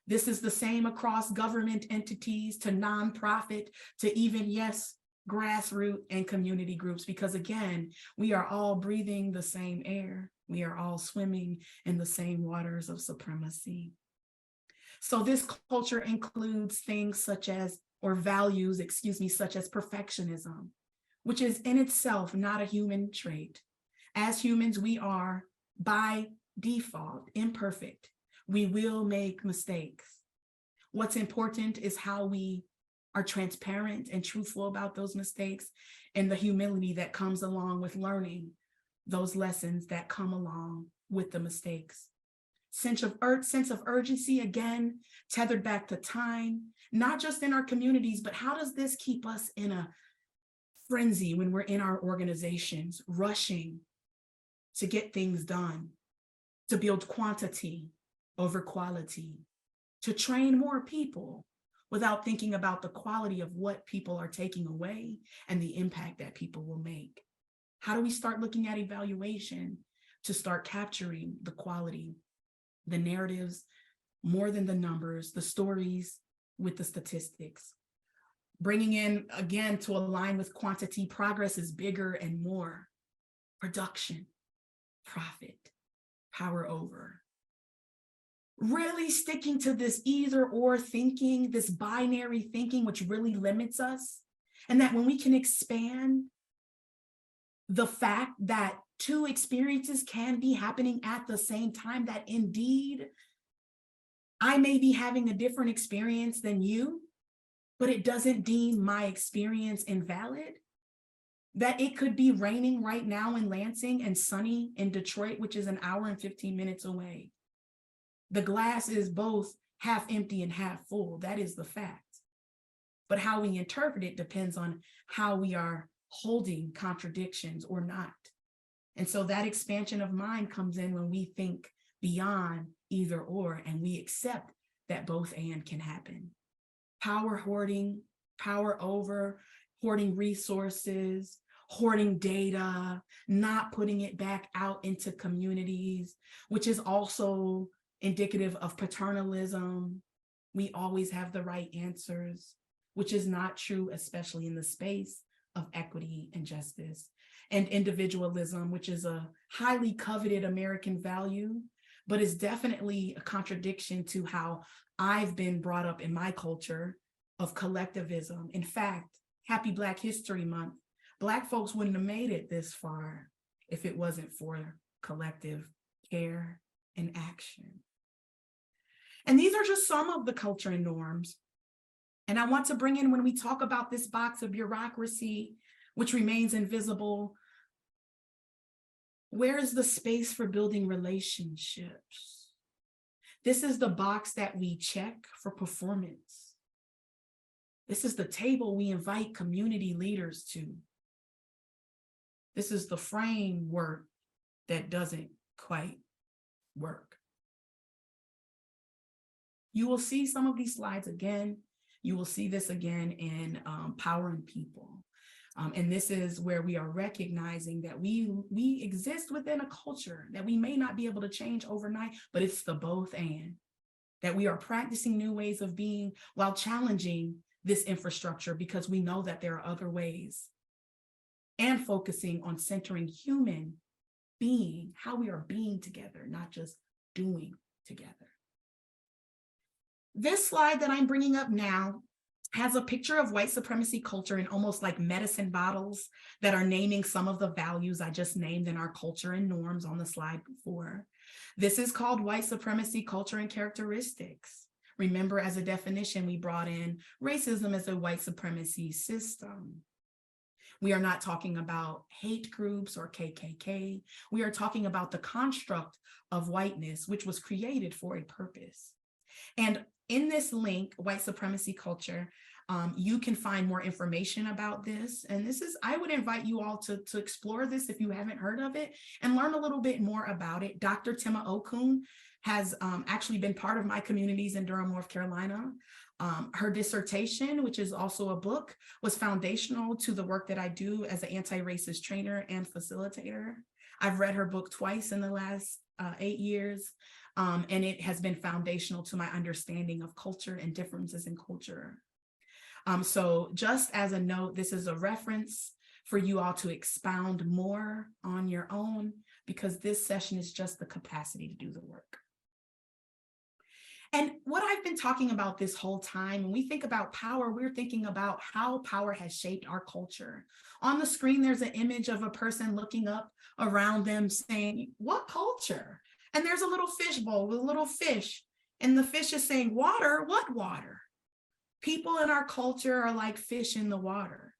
B: This is the same across government entities to nonprofit to even, yes, grassroots and community groups, because again, we are all breathing the same air. We are all swimming in the same waters of supremacy. So this culture includes things such as, or values, such as perfectionism, which is in itself not a human trait. As humans, we are by default imperfect. We will make mistakes. What's important is how we are transparent and truthful about those mistakes, and the humility that comes along with learning those lessons that come along with the mistakes. Sense of urgency, again, tethered back to time, not just in our communities, but how does this keep us in a frenzy when we're in our organizations, rushing to get things done, to build quantity over quality, to train more people without thinking about the quality of what people are taking away and the impact that people will make? How do we start looking at evaluation to start capturing the quality, the narratives, more than the numbers, the stories with the statistics? Bringing in, again, to align with quantity, progress is bigger and more. Production, profit, power over. Really sticking to this either or thinking, this binary thinking, which really limits us. And that when we can expand the fact that 2 experiences can be happening at the same time, that indeed I may be having a different experience than you, but it doesn't deem my experience invalid. That it could be raining right now in Lansing and sunny in Detroit, which is an hour and 15 minutes away. The glass is both half empty and half full. That is the fact. But how we interpret it depends on how we are holding contradictions or not. And so that expansion of mind comes in when we think beyond either or, and we accept that both and can happen. Power hoarding, power over, hoarding resources, hoarding data, not putting it back out into communities, which is also indicative of paternalism. We always have the right answers, which is not true, especially in the space of equity and justice. And individualism, which is a highly coveted American value, but is definitely a contradiction to how I've been brought up in my culture of collectivism. In fact, happy Black History Month. Black folks wouldn't have made it this far if it wasn't for collective care and action. And these are just some of the culture and norms. And I want to bring in, when we talk about this box of bureaucracy, which remains invisible, where is the space for building relationships? This is the box that we check for performance. This is the table we invite community leaders to. This is the framework that doesn't quite work. You will see some of these slides again. You will see this again in Power and People. And this is where we are recognizing that we exist within a culture that we may not be able to change overnight, but it's the both and. that we are practicing new ways of being while challenging this infrastructure, because we know that there are other ways, and focusing on centering human being, how we are being together, not just doing together. This slide that I'm bringing up now has a picture of white supremacy culture in almost like medicine bottles that are naming some of the values I just named in our culture and norms on the slide before. This is called white supremacy culture and characteristics. Remember, as a definition, we brought in racism as a white supremacy system. We are not talking about hate groups or KKK. We are talking about the construct of whiteness, which was created for a purpose. And in this link, white supremacy culture, you can find more information about this. And this is, I would invite you all to explore this if you haven't heard of it and learn a little bit more about it. Dr. Tema Okun has actually been part of my communities in Durham, North Carolina. Her dissertation, which is also a book, was foundational to the work that I do as an anti-racist trainer and facilitator. I've read her book twice in the last 8 years, and it has been foundational to my understanding of culture and differences in culture. So just as a note, this is a reference for you all to expound more on your own, because this session is just the capacity to do the work. And what I've been talking about this whole time, when we think about power, we're thinking about how power has shaped our culture. On the screen, there's an image of a person looking up around them saying, what culture? And there's a little fish bowl with a little fish. And the fish is saying, water? What water? People in our culture are like fish in the water.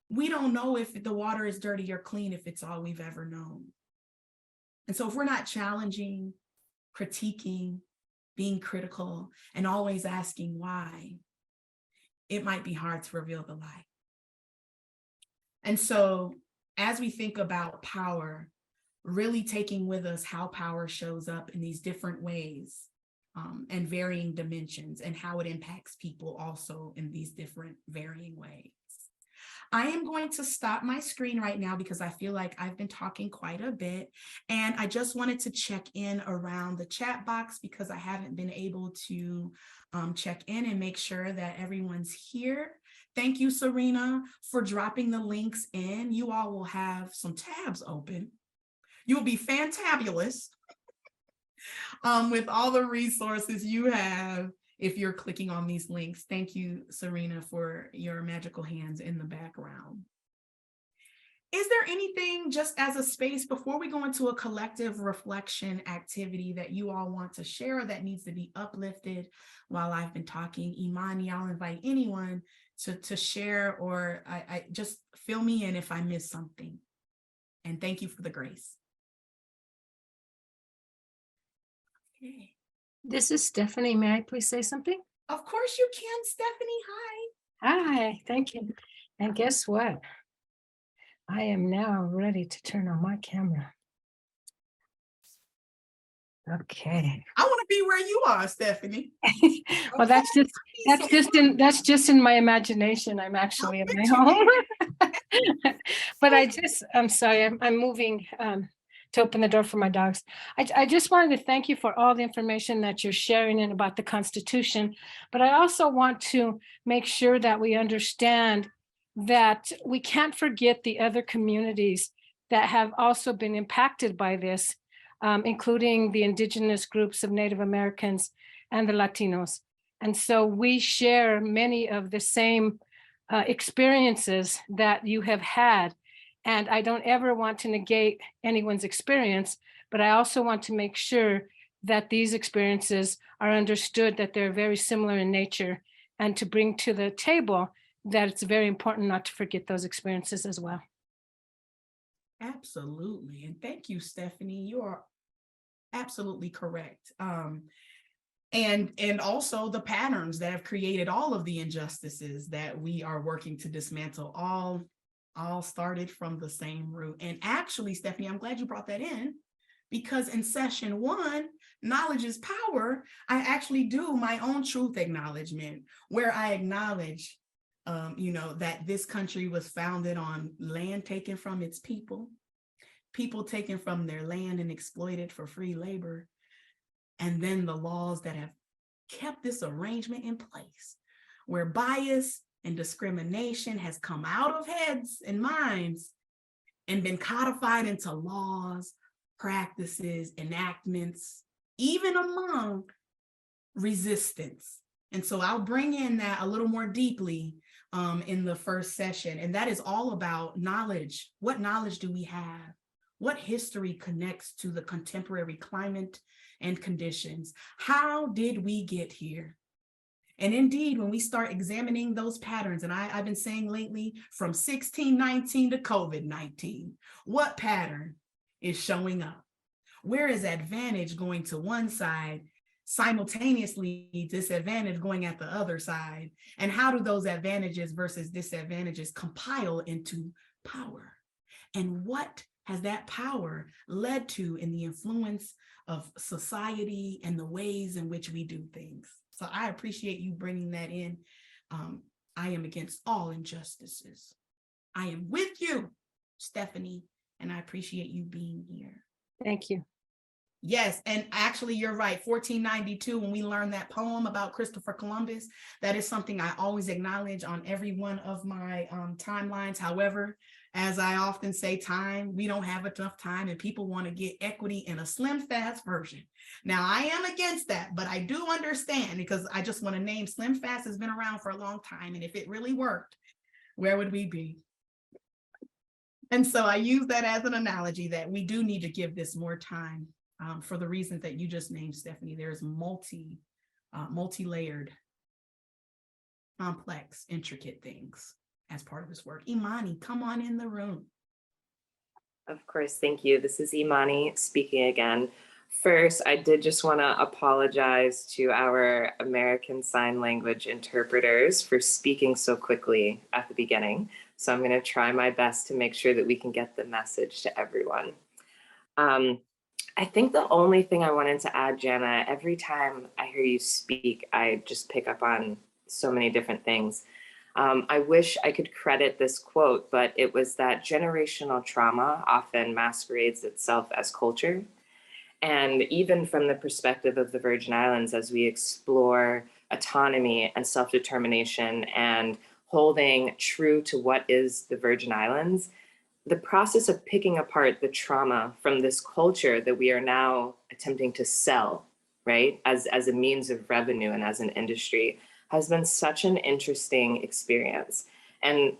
B: We don't know if the water is dirty or clean if it's all we've ever known. And so if we're not challenging, critiquing, being critical, and always asking why, it might be hard to reveal the lie. And so as we think about power, really taking with us how power shows up in these different ways and varying dimensions, and how it impacts people also in these different varying ways. I am going to stop my screen right now because I feel like I've been talking quite a bit, and I just wanted to check in around the chat box because I haven't been able to check in and make sure that everyone's here. Thank you, Serena, for dropping the links in. You all will have some tabs open. You will be fantabulous with all the resources you have if you're clicking on these links. Thank you, Serena, for your magical hands in the background. Is there anything, just as a space, before we go into a collective reflection activity, that you all want to share that needs to be uplifted while I've been talking? Imani, I'll invite anyone to share, or I just fill me in if I miss something. And thank you for the grace. Okay.
E: This is Stephanie. May I please say something?
B: Of course you can, Stephanie. Hi.
E: Hi, thank you. And guess what? I am now ready to turn on my camera. Okay.
B: I want to be where you are, Stephanie.
E: Well, that's just in my imagination. I'm actually in my home. But I'm sorry, I'm moving to open the door for my dogs. I just wanted to thank you for all the information that you're sharing and about the Constitution, but I also want to make sure that we understand that we can't forget the other communities that have also been impacted by this, including the indigenous groups of Native Americans and the Latinos. And so we share many of the same experiences that you have had. And I don't ever want to negate anyone's experience, but I also want to make sure that these experiences are understood, that they're very similar in nature, and to bring to the table that it's very important not to forget those experiences as well.
B: Absolutely. And thank you, Stephanie. You are absolutely correct. And also the patterns that have created all of the injustices that we are working to dismantle all started from the same root. And actually, Stephanie, I'm glad you brought that in, because in session 1, knowledge is power, I actually do my own truth acknowledgement, where I acknowledge, that this country was founded on land taken from its people taken from their land and exploited for free labor, and then the laws that have kept this arrangement in place, where bias and discrimination has come out of heads and minds and been codified into laws, practices, enactments, even among resistance. And so I'll bring in that a little more deeply in the first session. And that is all about knowledge. What knowledge do we have? What history connects to the contemporary climate and conditions? How did we get here? And indeed, when we start examining those patterns, and I've been saying lately, from 1619 to COVID-19, what pattern is showing up? Where is advantage going to one side, simultaneously disadvantage going at the other side? And how do those advantages versus disadvantages compile into power? And what has that power led to in the influence of society and the ways in which we do things? So I appreciate you bringing that in. I am against all injustices. I am with you, Stephanie, and I appreciate you being here.
E: Thank you.
B: Yes, and actually you're right. 1492, when we learned that poem about Christopher Columbus, that is something I always acknowledge on every one of my timelines. However, as I often say, we don't have enough time, and people want to get equity in a slim, fast version. Now, I am against that, but I do understand, because I just want to name Slim Fast has been around for a long time, and if it really worked, where would we be? And so I use that as an analogy that we do need to give this more time. For the reasons that you just named, Stephanie. There's multi-layered, complex, intricate things as part of this work. Imani, come on in the room.
C: Of course, thank you. This is Imani speaking again. First, I did just want to apologize to our American Sign Language interpreters for speaking so quickly at the beginning. So I'm going to try my best to make sure that we can get the message to everyone. I think the only thing I wanted to add, Jana, every time I hear you speak, I just pick up on so many different things. I wish I could credit this quote, but it was that generational trauma often masquerades itself as culture. And even from the perspective of the Virgin Islands, as we explore autonomy and self-determination and holding true to what is the Virgin Islands, the process of picking apart the trauma from this culture that we are now attempting to sell, right, as a means of revenue and as an industry, has been such an interesting experience. And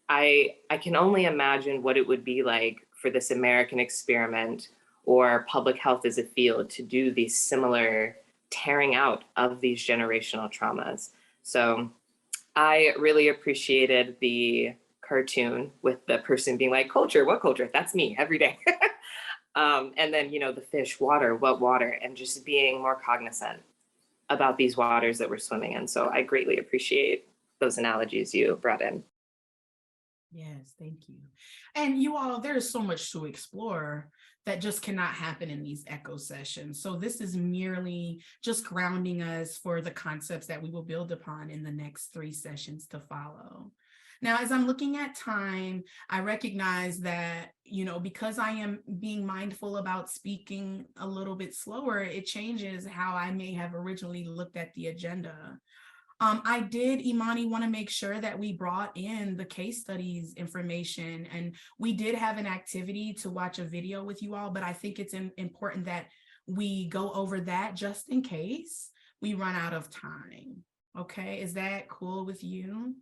C: I can only imagine what it would be like for this American experiment or public health as a field to do these similar tearing out of these generational traumas. So I really appreciated the cartoon with the person being like, culture, what culture? That's me every day. And then, the fish, water, what water? And just being more cognizant about these waters that we're swimming in. So I greatly appreciate those analogies you brought in.
B: Yes, thank you. And you all, there's so much to explore that just cannot happen in these echo sessions. So this is merely just grounding us for the concepts that we will build upon in the next 3 sessions to follow. Now, as I'm looking at time, I recognize that, because I am being mindful about speaking a little bit slower, it changes how I may have originally looked at the agenda. I did, Imani, want to make sure that we brought in the case studies information, and we did have an activity to watch a video with you all, but I think it's important that we go over that just in case we run out of time. Okay, is that cool with you?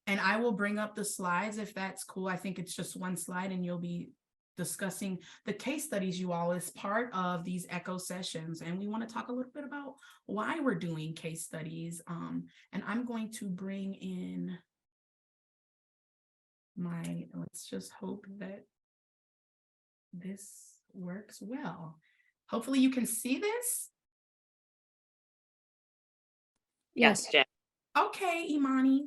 B: And I will bring up the slides if that's cool. I think it's just one slide and you'll be discussing the case studies, you all, as part of these echo sessions. And we want to talk a little bit about why we're doing case studies. And I'm going to bring in let's just hope that this works well. Hopefully you can see this.
C: Yes, Jen.
B: Okay, Imani.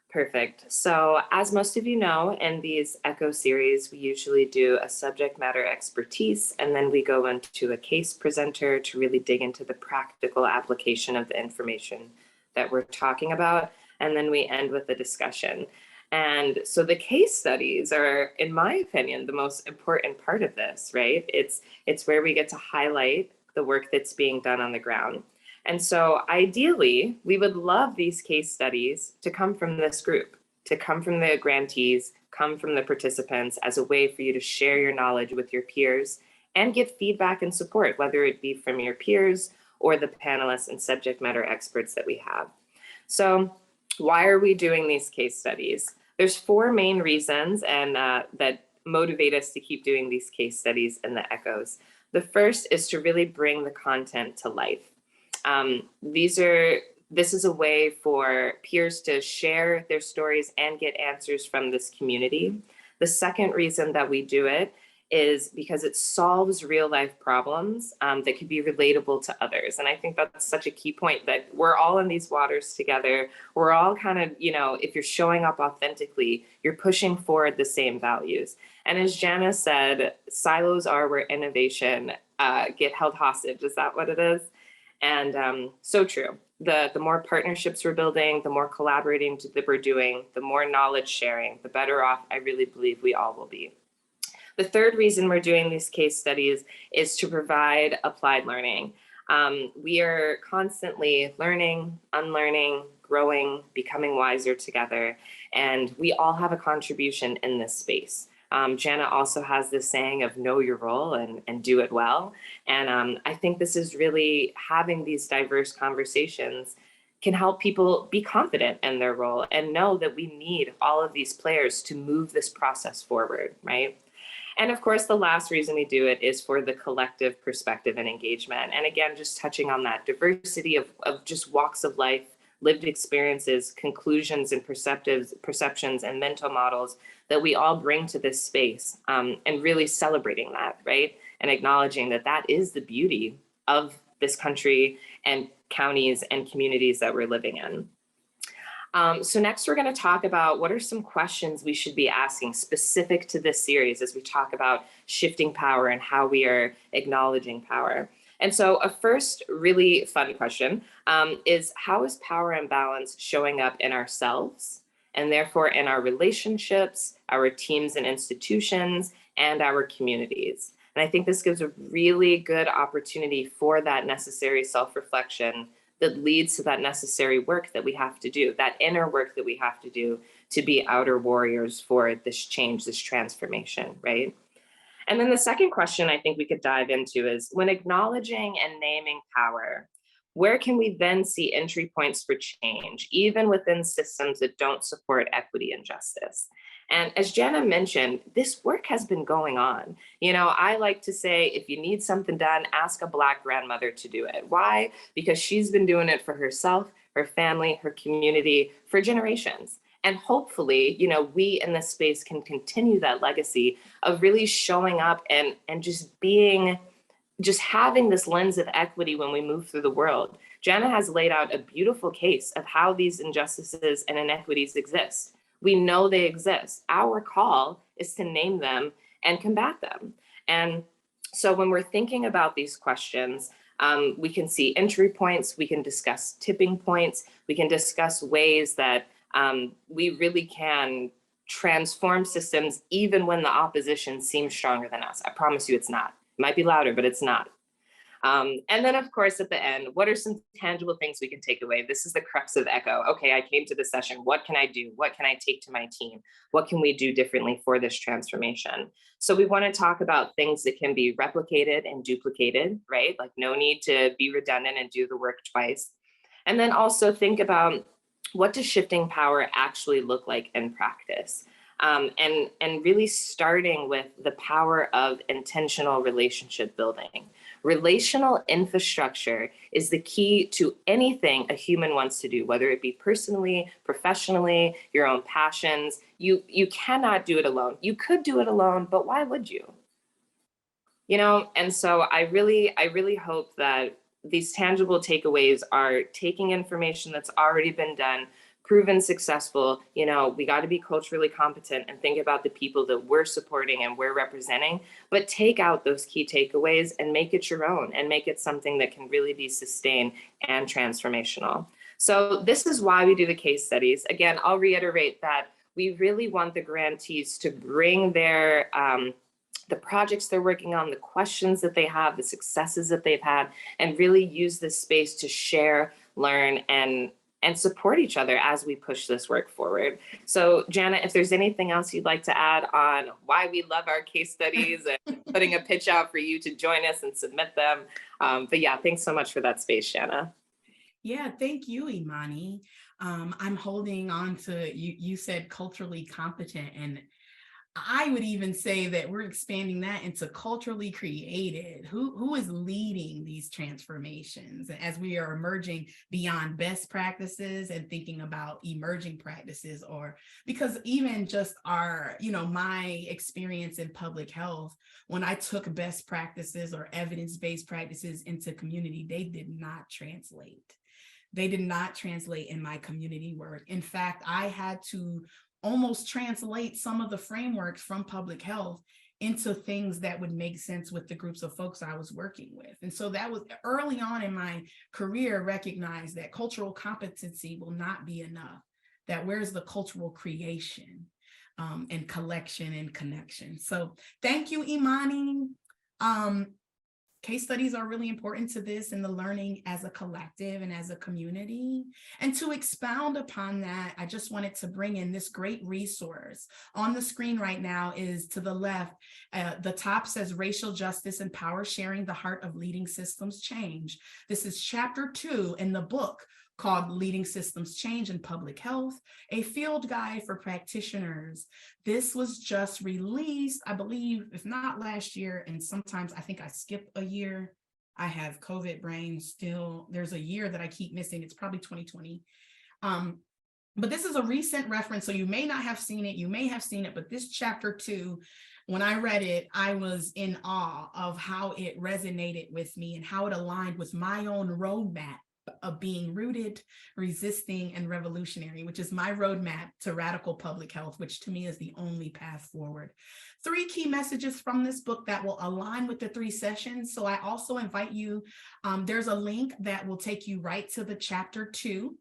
C: Perfect. So as most of you know, in these Echo series, we usually do a subject matter expertise, and then we go into a case presenter to really dig into the practical application of the information that we're talking about. And then we end with a discussion. And so the case studies are, in my opinion, the most important part of this, right? It's where we get to highlight the work that's being done on the ground. And so ideally, we would love these case studies to come from this group, to come from the grantees, come from the participants as a way for you to share your knowledge with your peers and get feedback and support, whether it be from your peers or the panelists and subject matter experts that we have. So why are we doing these case studies? There's 4 main reasons and that motivate us to keep doing these case studies in the echoes. The first is to really bring the content to life. This is a way for peers to share their stories and get answers from this community. The second reason that we do it is because it solves real life problems that could be relatable to others. And I think that's such a key point, that we're all in these waters together. We're all kind of, if you're showing up authentically, you're pushing forward the same values. And as Jana said, silos are where innovation get held hostage. Is that what it is? And so true. The more partnerships we're building, the more collaborating that we're doing, the more knowledge sharing, the better off I really believe we all will be. The third reason we're doing these case studies is to provide applied learning. We are constantly learning, unlearning, growing, becoming wiser together, and we all have a contribution in this space. Jana also has this saying of know your role and do it well. And I think this is really having these diverse conversations can help people be confident in their role and know that we need all of these players to move this process forward, right? And of course, the last reason we do it is for the collective perspective and engagement. And again, just touching on that diversity of just walks of life, lived experiences, conclusions and perceptions and mental models that we all bring to this space, and really celebrating that, right? And acknowledging that that is the beauty of this country and counties and communities that we're living in. So next we're going to talk about what are some questions we should be asking specific to this series as we talk about shifting power and how we are acknowledging power. And so a first really fun question is, how is power imbalance showing up in ourselves and therefore in our relationships, our teams and institutions, and our communities? And I think this gives a really good opportunity for that necessary self-reflection that leads to that necessary work that we have to do, that inner work that we have to do to be outer warriors for this change, this transformation, right? And then the second question I think we could dive into is, when acknowledging and naming power, where can we then see entry points for change, even within systems that don't support equity and justice? And as Jana mentioned, this work has been going on. I like to say, if you need something done, ask a Black grandmother to do it. Why? Because she's been doing it for herself, her family, her community for generations. And hopefully, we in this space can continue that legacy of really showing up and just having this lens of equity when we move through the world. Jana has laid out a beautiful case of how these injustices and inequities exist. We know they exist. Our call is to name them and combat them. And so when we're thinking about these questions, we can see entry points, we can discuss tipping points, we can discuss ways that we really can transform systems even when the opposition seems stronger than us. I promise you it's not. It might be louder, but it's not. And then of course, at the end, what are some tangible things we can take away? This is the crux of Echo. Okay, I came to the session. What can I do? What can I take to my team? What can we do differently for this transformation? So we want to talk about things that can be replicated and duplicated, right? Like no need to be redundant and do the work twice. And then also think about, what does shifting power actually look like in practice? And really starting with the power of intentional relationship building. Relational infrastructure is the key to anything a human wants to do, whether it be personally, professionally, your own passions. You cannot do it alone. You could do it alone, but why would you? And so I really hope that these tangible takeaways are taking information that's already been done, proven successful. We got to be culturally competent and think about the people that we're supporting and we're representing, but take out those key takeaways and make it your own and make it something that can really be sustained and transformational. So this is why we do the case studies. Again, I'll reiterate that we really want the grantees to bring their the projects they're working on, the questions that they have, the successes that they've had, and really use this space to share, learn, and support each other as we push this work forward. So Jana, if there's anything else you'd like to add on why we love our case studies and putting a pitch out for you to join us and submit them. But yeah, thanks so much for that space, Jana.
B: Yeah, thank you, Imani. I'm holding on to, you said culturally competent, and I would even say that we're expanding that into culturally created. Who is leading these transformations as we are emerging beyond best practices and thinking about emerging practices? Or because even just our, my experience in public health, when I took best practices or evidence-based practices into community, they did not translate. They did not translate in my community work. In fact, I had to almost translate some of the frameworks from public health into things that would make sense with the groups of folks I was working with. And so that was early on in my career, recognized that cultural competency will not be enough, that where's the cultural creation and collection and connection. So thank you, Imani. Case studies are really important to this and the learning as a collective and as a community. And to expound upon that, I just wanted to bring in this great resource. On the screen right now is to the left, the top says Racial Justice and Power Sharing, the Heart of Leading Systems Change. This is chapter 2 in the book called Leading Systems Change in Public Health, a field guide for practitioners. This was just released, I believe, if not last year, and sometimes I think I skip a year. I have COVID brain still. There's a year that I keep missing. It's probably 2020. But this is a recent reference, so you may not have seen it. You may have seen it, but this chapter 2, when I read it, I was in awe of how it resonated with me and how it aligned with my own roadmap of being rooted, resisting, and revolutionary, which is my roadmap to radical public health, which to me is the only path forward. 3 key messages from this book that will align with the 3 sessions. So I also invite you, there's a link that will take you right to the chapter 2.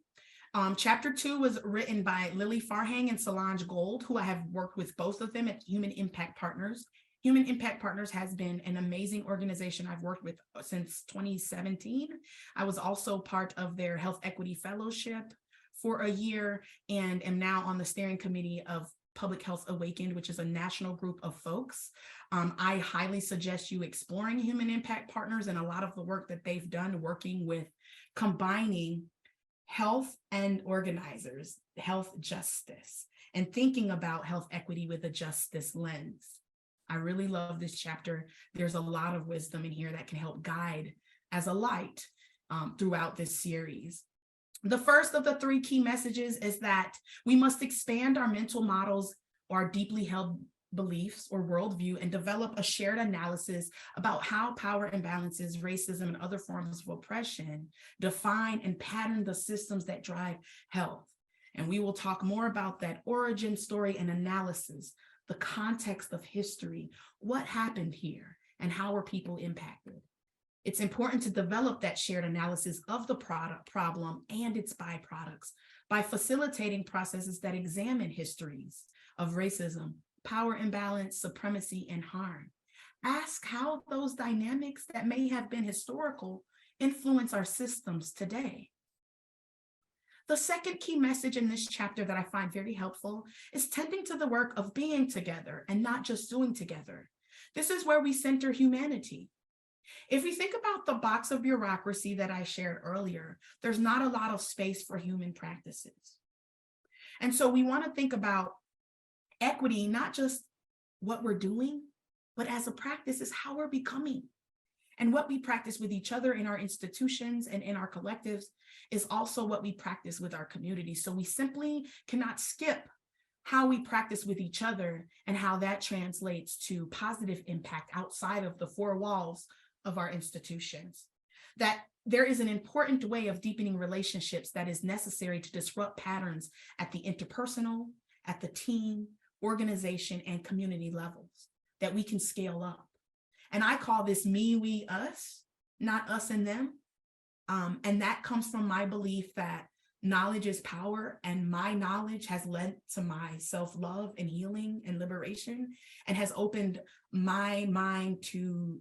B: Chapter 2 was written by Lily Farhang and Solange Gold, who I have worked with both of them at Human Impact Partners. Human Impact Partners has been an amazing organization I've worked with since 2017. I was also part of their Health Equity Fellowship for a year and am now on the steering committee of Public Health Awakened, which is a national group of folks. I highly suggest you exploring Human Impact Partners and a lot of the work that they've done working with combining health and organizers, health justice, and thinking about health equity with a justice lens. I really love this chapter. There's a lot of wisdom in here that can help guide as a light throughout this series. The first of the 3 key messages is that we must expand our mental models or deeply held beliefs or worldview and develop a shared analysis about how power imbalances, racism, and other forms of oppression define and pattern the systems that drive health. And we will talk more about that origin story and analysis, the context of history, what happened here, and how were people impacted. It's important to develop that shared analysis of the problem and its byproducts by facilitating processes that examine histories of racism, power imbalance, supremacy, and harm. Ask how those dynamics that may have been historical influence our systems today. The second key message in this chapter that I find very helpful is tending to the work of being together and not just doing together. This is where we center humanity. If we think about the box of bureaucracy that I shared earlier, there's not a lot of space for human practices. And so we want to think about equity, not just what we're doing, but as a practice is how we're becoming. And what we practice with each other in our institutions and in our collectives is also what we practice with our community. So we simply cannot skip how we practice with each other and how that translates to positive impact outside of the 4 walls of our institutions. That there is an important way of deepening relationships that is necessary to disrupt patterns at the interpersonal, at the team, organization, and community levels that we can scale up. And I call this me, we, us, not us and them. And that comes from my belief that knowledge is power, and my knowledge has led to my self-love and healing and liberation, and has opened my mind to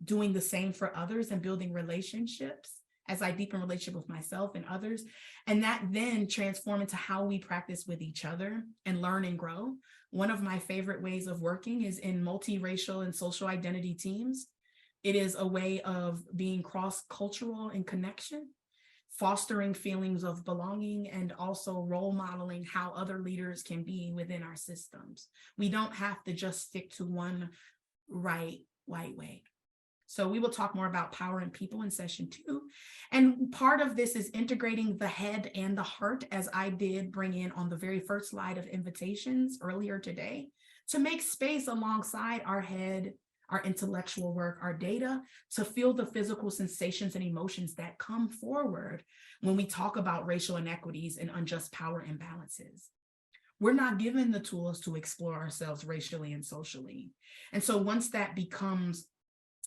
B: doing the same for others and building relationships as I deepen relationship with myself and others. And that then transform into how we practice with each other and learn and grow. One of my favorite ways of working is in multiracial and social identity teams. It is a way of being cross-cultural in connection, fostering feelings of belonging, and also role modeling how other leaders can be within our systems. We don't have to just stick to one right white way. So we will talk more about power and people in session 2. And part of this is integrating the head and the heart, as I did bring in on the very first slide of invitations earlier today, to make space alongside our head, our intellectual work, our data, to feel the physical sensations and emotions that come forward when we talk about racial inequities and unjust power imbalances. We're not given the tools to explore ourselves racially and socially. And so once that becomes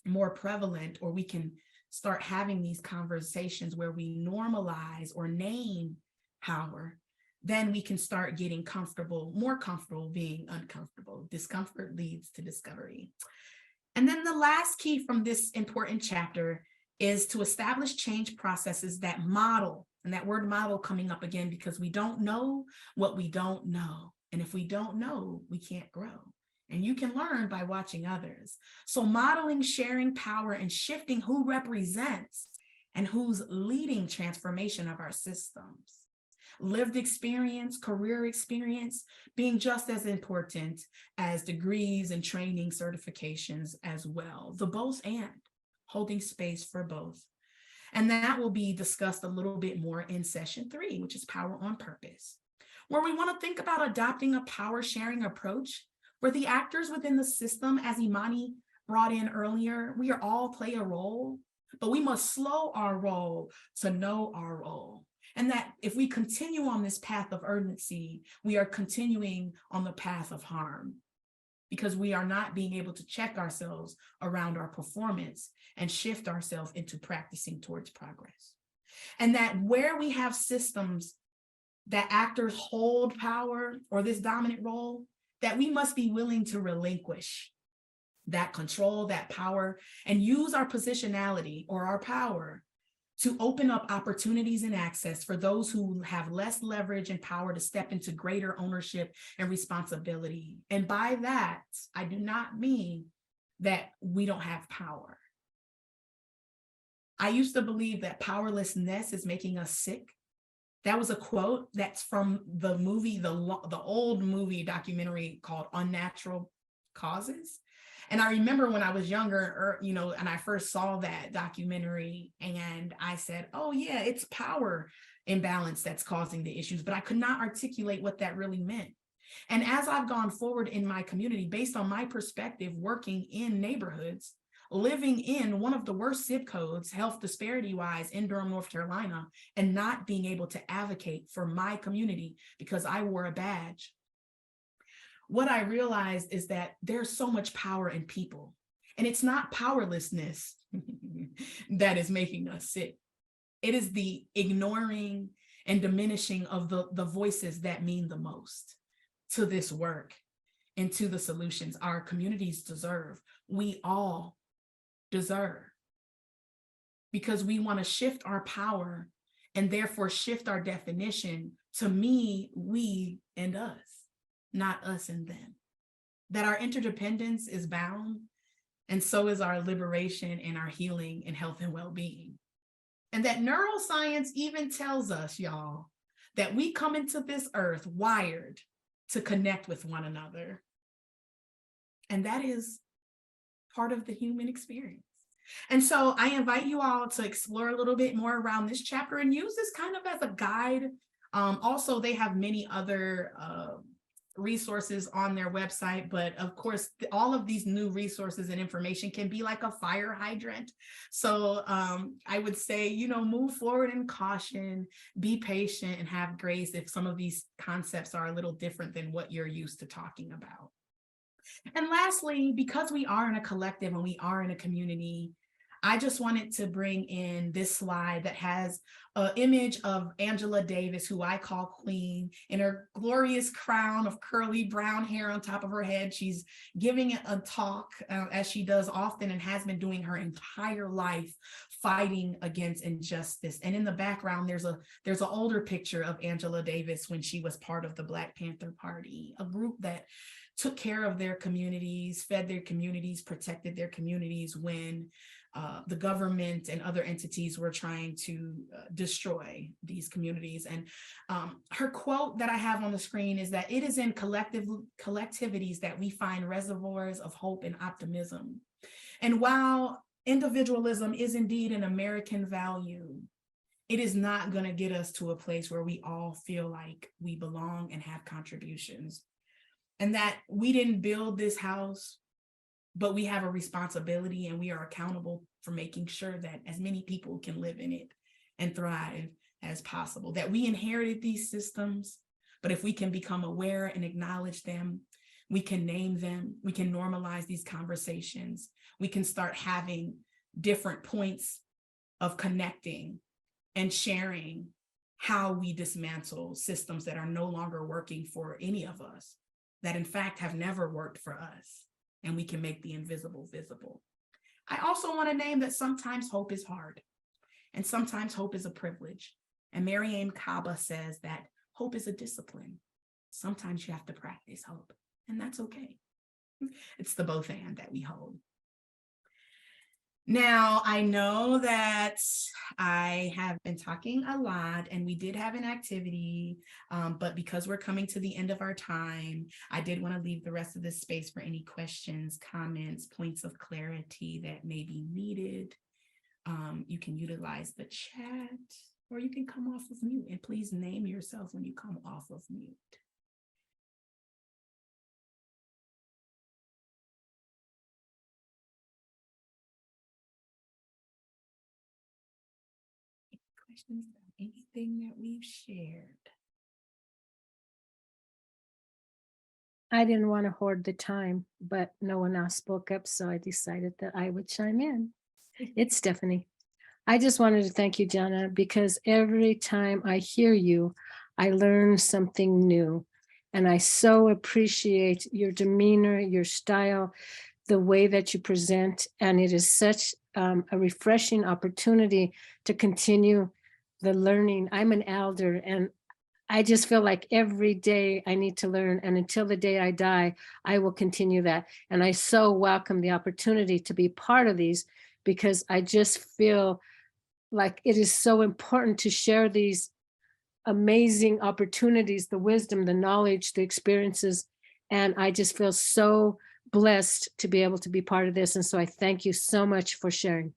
B: more prevalent, or we can start having these conversations where we normalize or name power, then we can start getting comfortable, more comfortable being uncomfortable. Discomfort leads to discovery. And then the last key from this important chapter is to establish change processes that model, and that word model coming up again because we don't know what we don't know. And if we don't know, we can't grow. And you can learn by watching others. So modeling, sharing power, and shifting who represents and who's leading transformation of our systems. Lived experience, career experience, being just as important as degrees and training certifications as well. The both and, holding space for both. And that will be discussed a little bit more in session 3, which is power on purpose, where we want to think about adopting a power sharing approach where the actors within the system, as Imani brought in earlier, we are all play a role, but we must slow our role to know our role. And that if we continue on this path of urgency, we are continuing on the path of harm, because we are not being able to check ourselves around our performance and shift ourselves into practicing towards progress. And that where we have systems that actors hold power or this dominant role, that we must be willing to relinquish that control, that power, and use our positionality or our power to open up opportunities and access for those who have less leverage and power to step into greater ownership and responsibility. And by that, I do not mean that we don't have power. I used to believe that powerlessness is making us sick. That was a quote that's from the movie, the old movie documentary called Unnatural Causes. And I remember when I was younger, and I first saw that documentary and I said, oh yeah, it's power imbalance that's causing the issues, but I could not articulate what that really meant. And as I've gone forward in my community, based on my perspective, working in neighborhoods, living in one of the worst zip codes, health disparity wise, in Durham, North Carolina, and not being able to advocate for my community because I wore a badge. What I realized is that there's so much power in people, and it's not powerlessness that is making us sick. It is the ignoring and diminishing of the voices that mean the most to this work and to the solutions our communities deserve. We all deserve, because we want to shift our power and therefore shift our definition to me, we, and us, not us and them. That our interdependence is bound, and so is our liberation and our healing and health and well-being. And that neuroscience even tells us, y'all, that we come into this earth wired to connect with one another. And that is part of the human experience. And so I invite you all to explore a little bit more around this chapter and use this kind of as a guide. Also, they have many other resources on their website, but of course, all of these new resources and information can be like a fire hydrant. So I would say, move forward in caution, be patient, and have grace if some of these concepts are a little different than what you're used to talking about. And lastly, because we are in a collective and we are in a community, I just wanted to bring in this slide that has an image of Angela Davis, who I call Queen, in her glorious crown of curly brown hair on top of her head. She's giving a talk, as she does often and has been doing her entire life, fighting against injustice. And in the background, there's an older picture of Angela Davis when she was part of the Black Panther Party, a group that took care of their communities, fed their communities, protected their communities when the government and other entities were trying to destroy these communities. And her quote that I have on the screen is that it is in collectivities that we find reservoirs of hope and optimism. And while individualism is indeed an American value, it is not going to get us to a place where we all feel like we belong and have contributions. And that we didn't build this house, but we have a responsibility and we are accountable for making sure that as many people can live in it and thrive as possible. That we inherited these systems, but if we can become aware and acknowledge them, we can name them, we can normalize these conversations, we can start having different points of connecting and sharing how we dismantle systems that are no longer working for any of us, that in fact have never worked for us, and we can make the invisible visible. I also want to name that sometimes hope is hard, and sometimes hope is a privilege. And Mariame Kaba says that hope is a discipline. Sometimes you have to practice hope, and that's okay. It's the both and that we hold. Now, I know that I have been talking a lot and we did have an activity, but because we're coming to the end of our time, I did want to leave the rest of this space for any questions, comments, points of clarity that may be needed. You can utilize the chat or you can come off of mute, and please name yourself when you come off of mute. Questions about anything that we've shared?
E: I didn't want to hoard the time, but no one else spoke up, so I decided that I would chime in. It's Stephanie. I just wanted to thank you, Jana, because every time I hear you, I learn something new. And I so appreciate your demeanor, your style, the way that you present. And it is such a refreshing opportunity to continue the learning. I'm an elder, and I just feel like every day I need to learn, and until the day I die, I will continue that. And I so welcome the opportunity to be part of these, because I just feel like it is so important to share these amazing opportunities, the wisdom, the knowledge, the experiences. And I just feel so blessed to be able to be part of this. And so I thank you so much for sharing.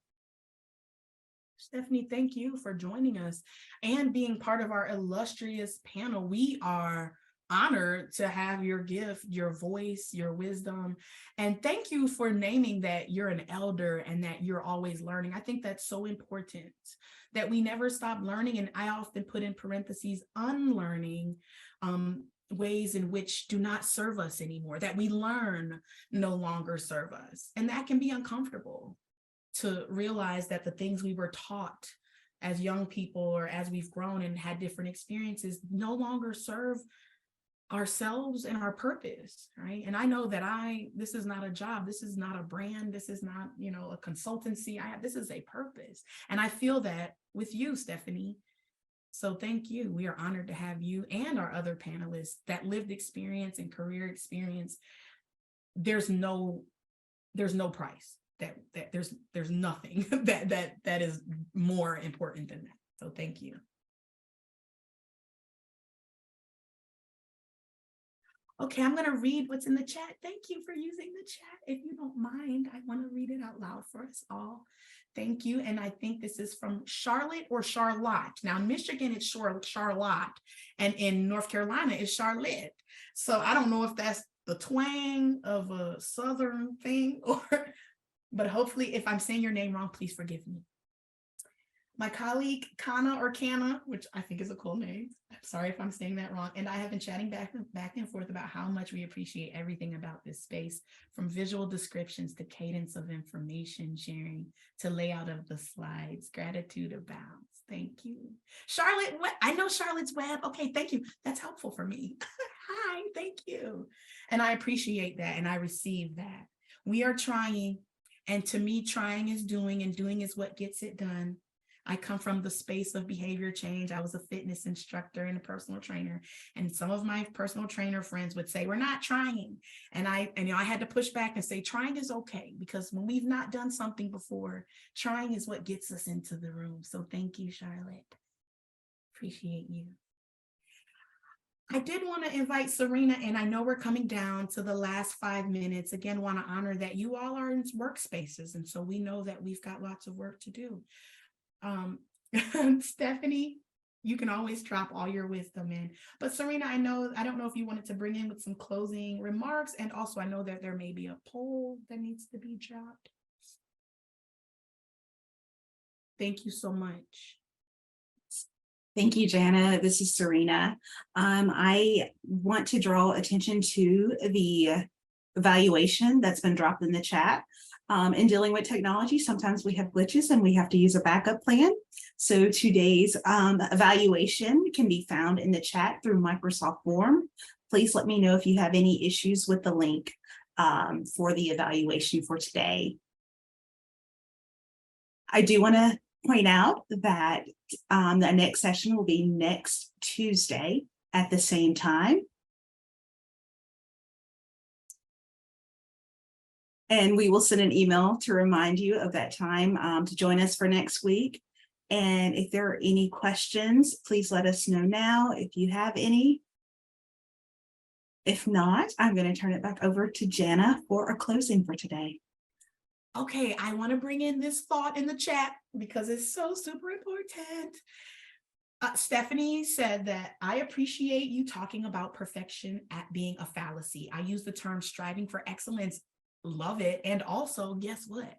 B: Stephanie, thank you for joining us and being part of our illustrious panel. We are honored to have your gift, your voice, your wisdom. And thank you for naming that you're an elder and that you're always learning. I think that's so important, that we never stop learning. And I often put in parentheses, unlearning ways in which do not serve us anymore, that we learn no longer serve us. And that can be uncomfortable, to realize that the things we were taught as young people or as we've grown and had different experiences no longer serve ourselves and our purpose, right? And I know that this is not a job, this is not a brand, this is not, a consultancy. This is a purpose. And I feel that with you, Stephanie. So thank you. We are honored to have you and our other panelists. That lived experience and career experience, there's no price. That there's nothing that is more important than that. So thank you. Okay, I'm going to read what's in the chat. Thank you for using the chat. If you don't mind, I want to read it out loud for us all. Thank you. And I think this is from Charlotte or Charlotte. Now in Michigan, it's Charlotte, and in North Carolina, it's Charlotte. So I don't know if that's the twang of a Southern thing, but hopefully if I'm saying your name wrong, please forgive me. My colleague Kana, which I think is a cool name. I'm sorry if I'm saying that wrong. And I have been chatting back and forth about how much we appreciate everything about this space, from visual descriptions to cadence of information sharing to layout of the slides. Gratitude abounds. Thank you. Charlotte, I know Charlotte's web. Okay, thank you. That's helpful for me. Hi, thank you. And I appreciate that, and I receive that. We are trying, and to me, trying is doing, and doing is what gets it done. I come from the space of behavior change. I was a fitness instructor and a personal trainer, and some of my personal trainer friends would say, we're not trying. And I had to push back and say, trying is okay, because when we've not done something before, trying is what gets us into the room. So thank you, Charlotte. Appreciate you. I did want to invite Serena, and I know we're coming down to the last 5 minutes. Again, want to honor that you all are in workspaces, and so we know that we've got lots of work to do. Stephanie, you can always drop all your wisdom in. But Serena, I don't know if you wanted to bring in with some closing remarks, and also I know that there may be a poll that needs to be dropped. Thank you so much.
A: Thank you, Jana. This is Serena. I want to draw attention to the evaluation that's been dropped in the chat. In dealing with technology, sometimes we have glitches and we have to use a backup plan. So today's evaluation can be found in the chat through Microsoft Form. Please let me know if you have any issues with the link for the evaluation for today. I do want to point out that the next session will be next Tuesday at the same time. And we will send an email to remind you of that time to join us for next week. And if there are any questions, please let us know now if you have any. If not, I'm going to turn it back over to Jana for a closing for today.
B: Okay, I want to bring in this thought in the chat because it's so super important. Stephanie said that I appreciate you talking about perfection at being a fallacy. I use the term striving for excellence. Love it. And also, guess what?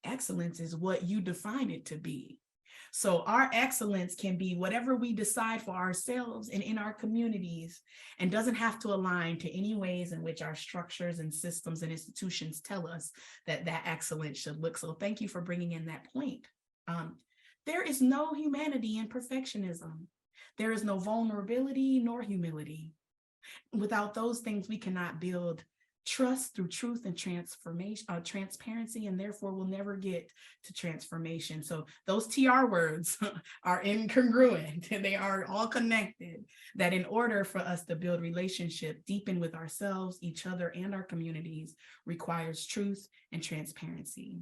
B: Excellence is what you define it to be. So our excellence can be whatever we decide for ourselves and in our communities, and doesn't have to align to any ways in which our structures and systems and institutions tell us that that excellence should look. So thank you for bringing in that point. There is no humanity in perfectionism. There is no vulnerability nor humility. Without those things, we cannot build trust through truth and transparency, and therefore we'll never get to transformation. So those TR words are incongruent and they are all connected, that in order for us to build relationship, deepen with ourselves, each other, and our communities requires truth and transparency.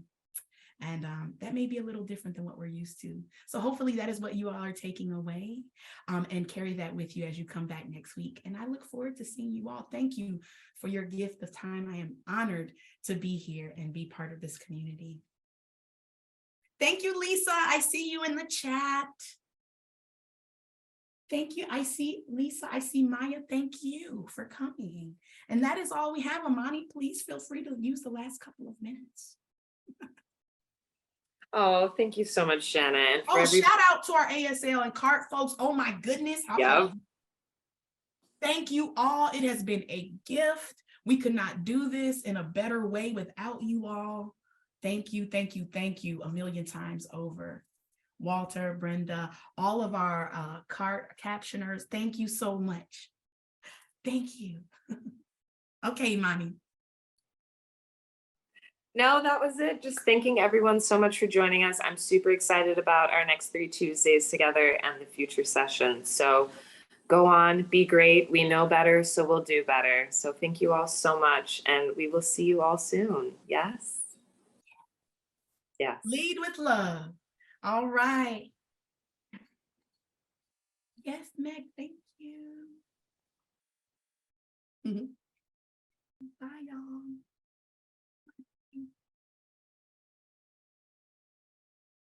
B: And that may be a little different than what we're used to. So hopefully that is what you all are taking away, and carry that with you as you come back next week. And I look forward to seeing you all. Thank you for your gift of time. I am honored to be here and be part of this community. Thank you, Lisa. I see you in the chat. Thank you. I see Lisa. I see Maya. Thank you for coming. And that is all we have. Amani, please feel free to use the last couple of minutes.
C: Oh, thank you so much, Jana. And for
B: shout out to our ASL and CART folks. Oh my goodness.
C: Yep.
B: Thank you all. It has been a gift. We could not do this in a better way without you all. Thank you, thank you, thank you a million times over. Walter, Brenda, all of our CART captioners, thank you so much. Thank you. Okay, Imani.
C: No, that was it. Just thanking everyone so much for joining us. I'm super excited about our next 3 Tuesdays together and the future sessions. So go on, be great. We know better, so we'll do better. So thank you all so much, and we will see you all soon. Yes? Yes.
B: Lead with love. All right. Yes, Meg, thank you. Bye, y'all.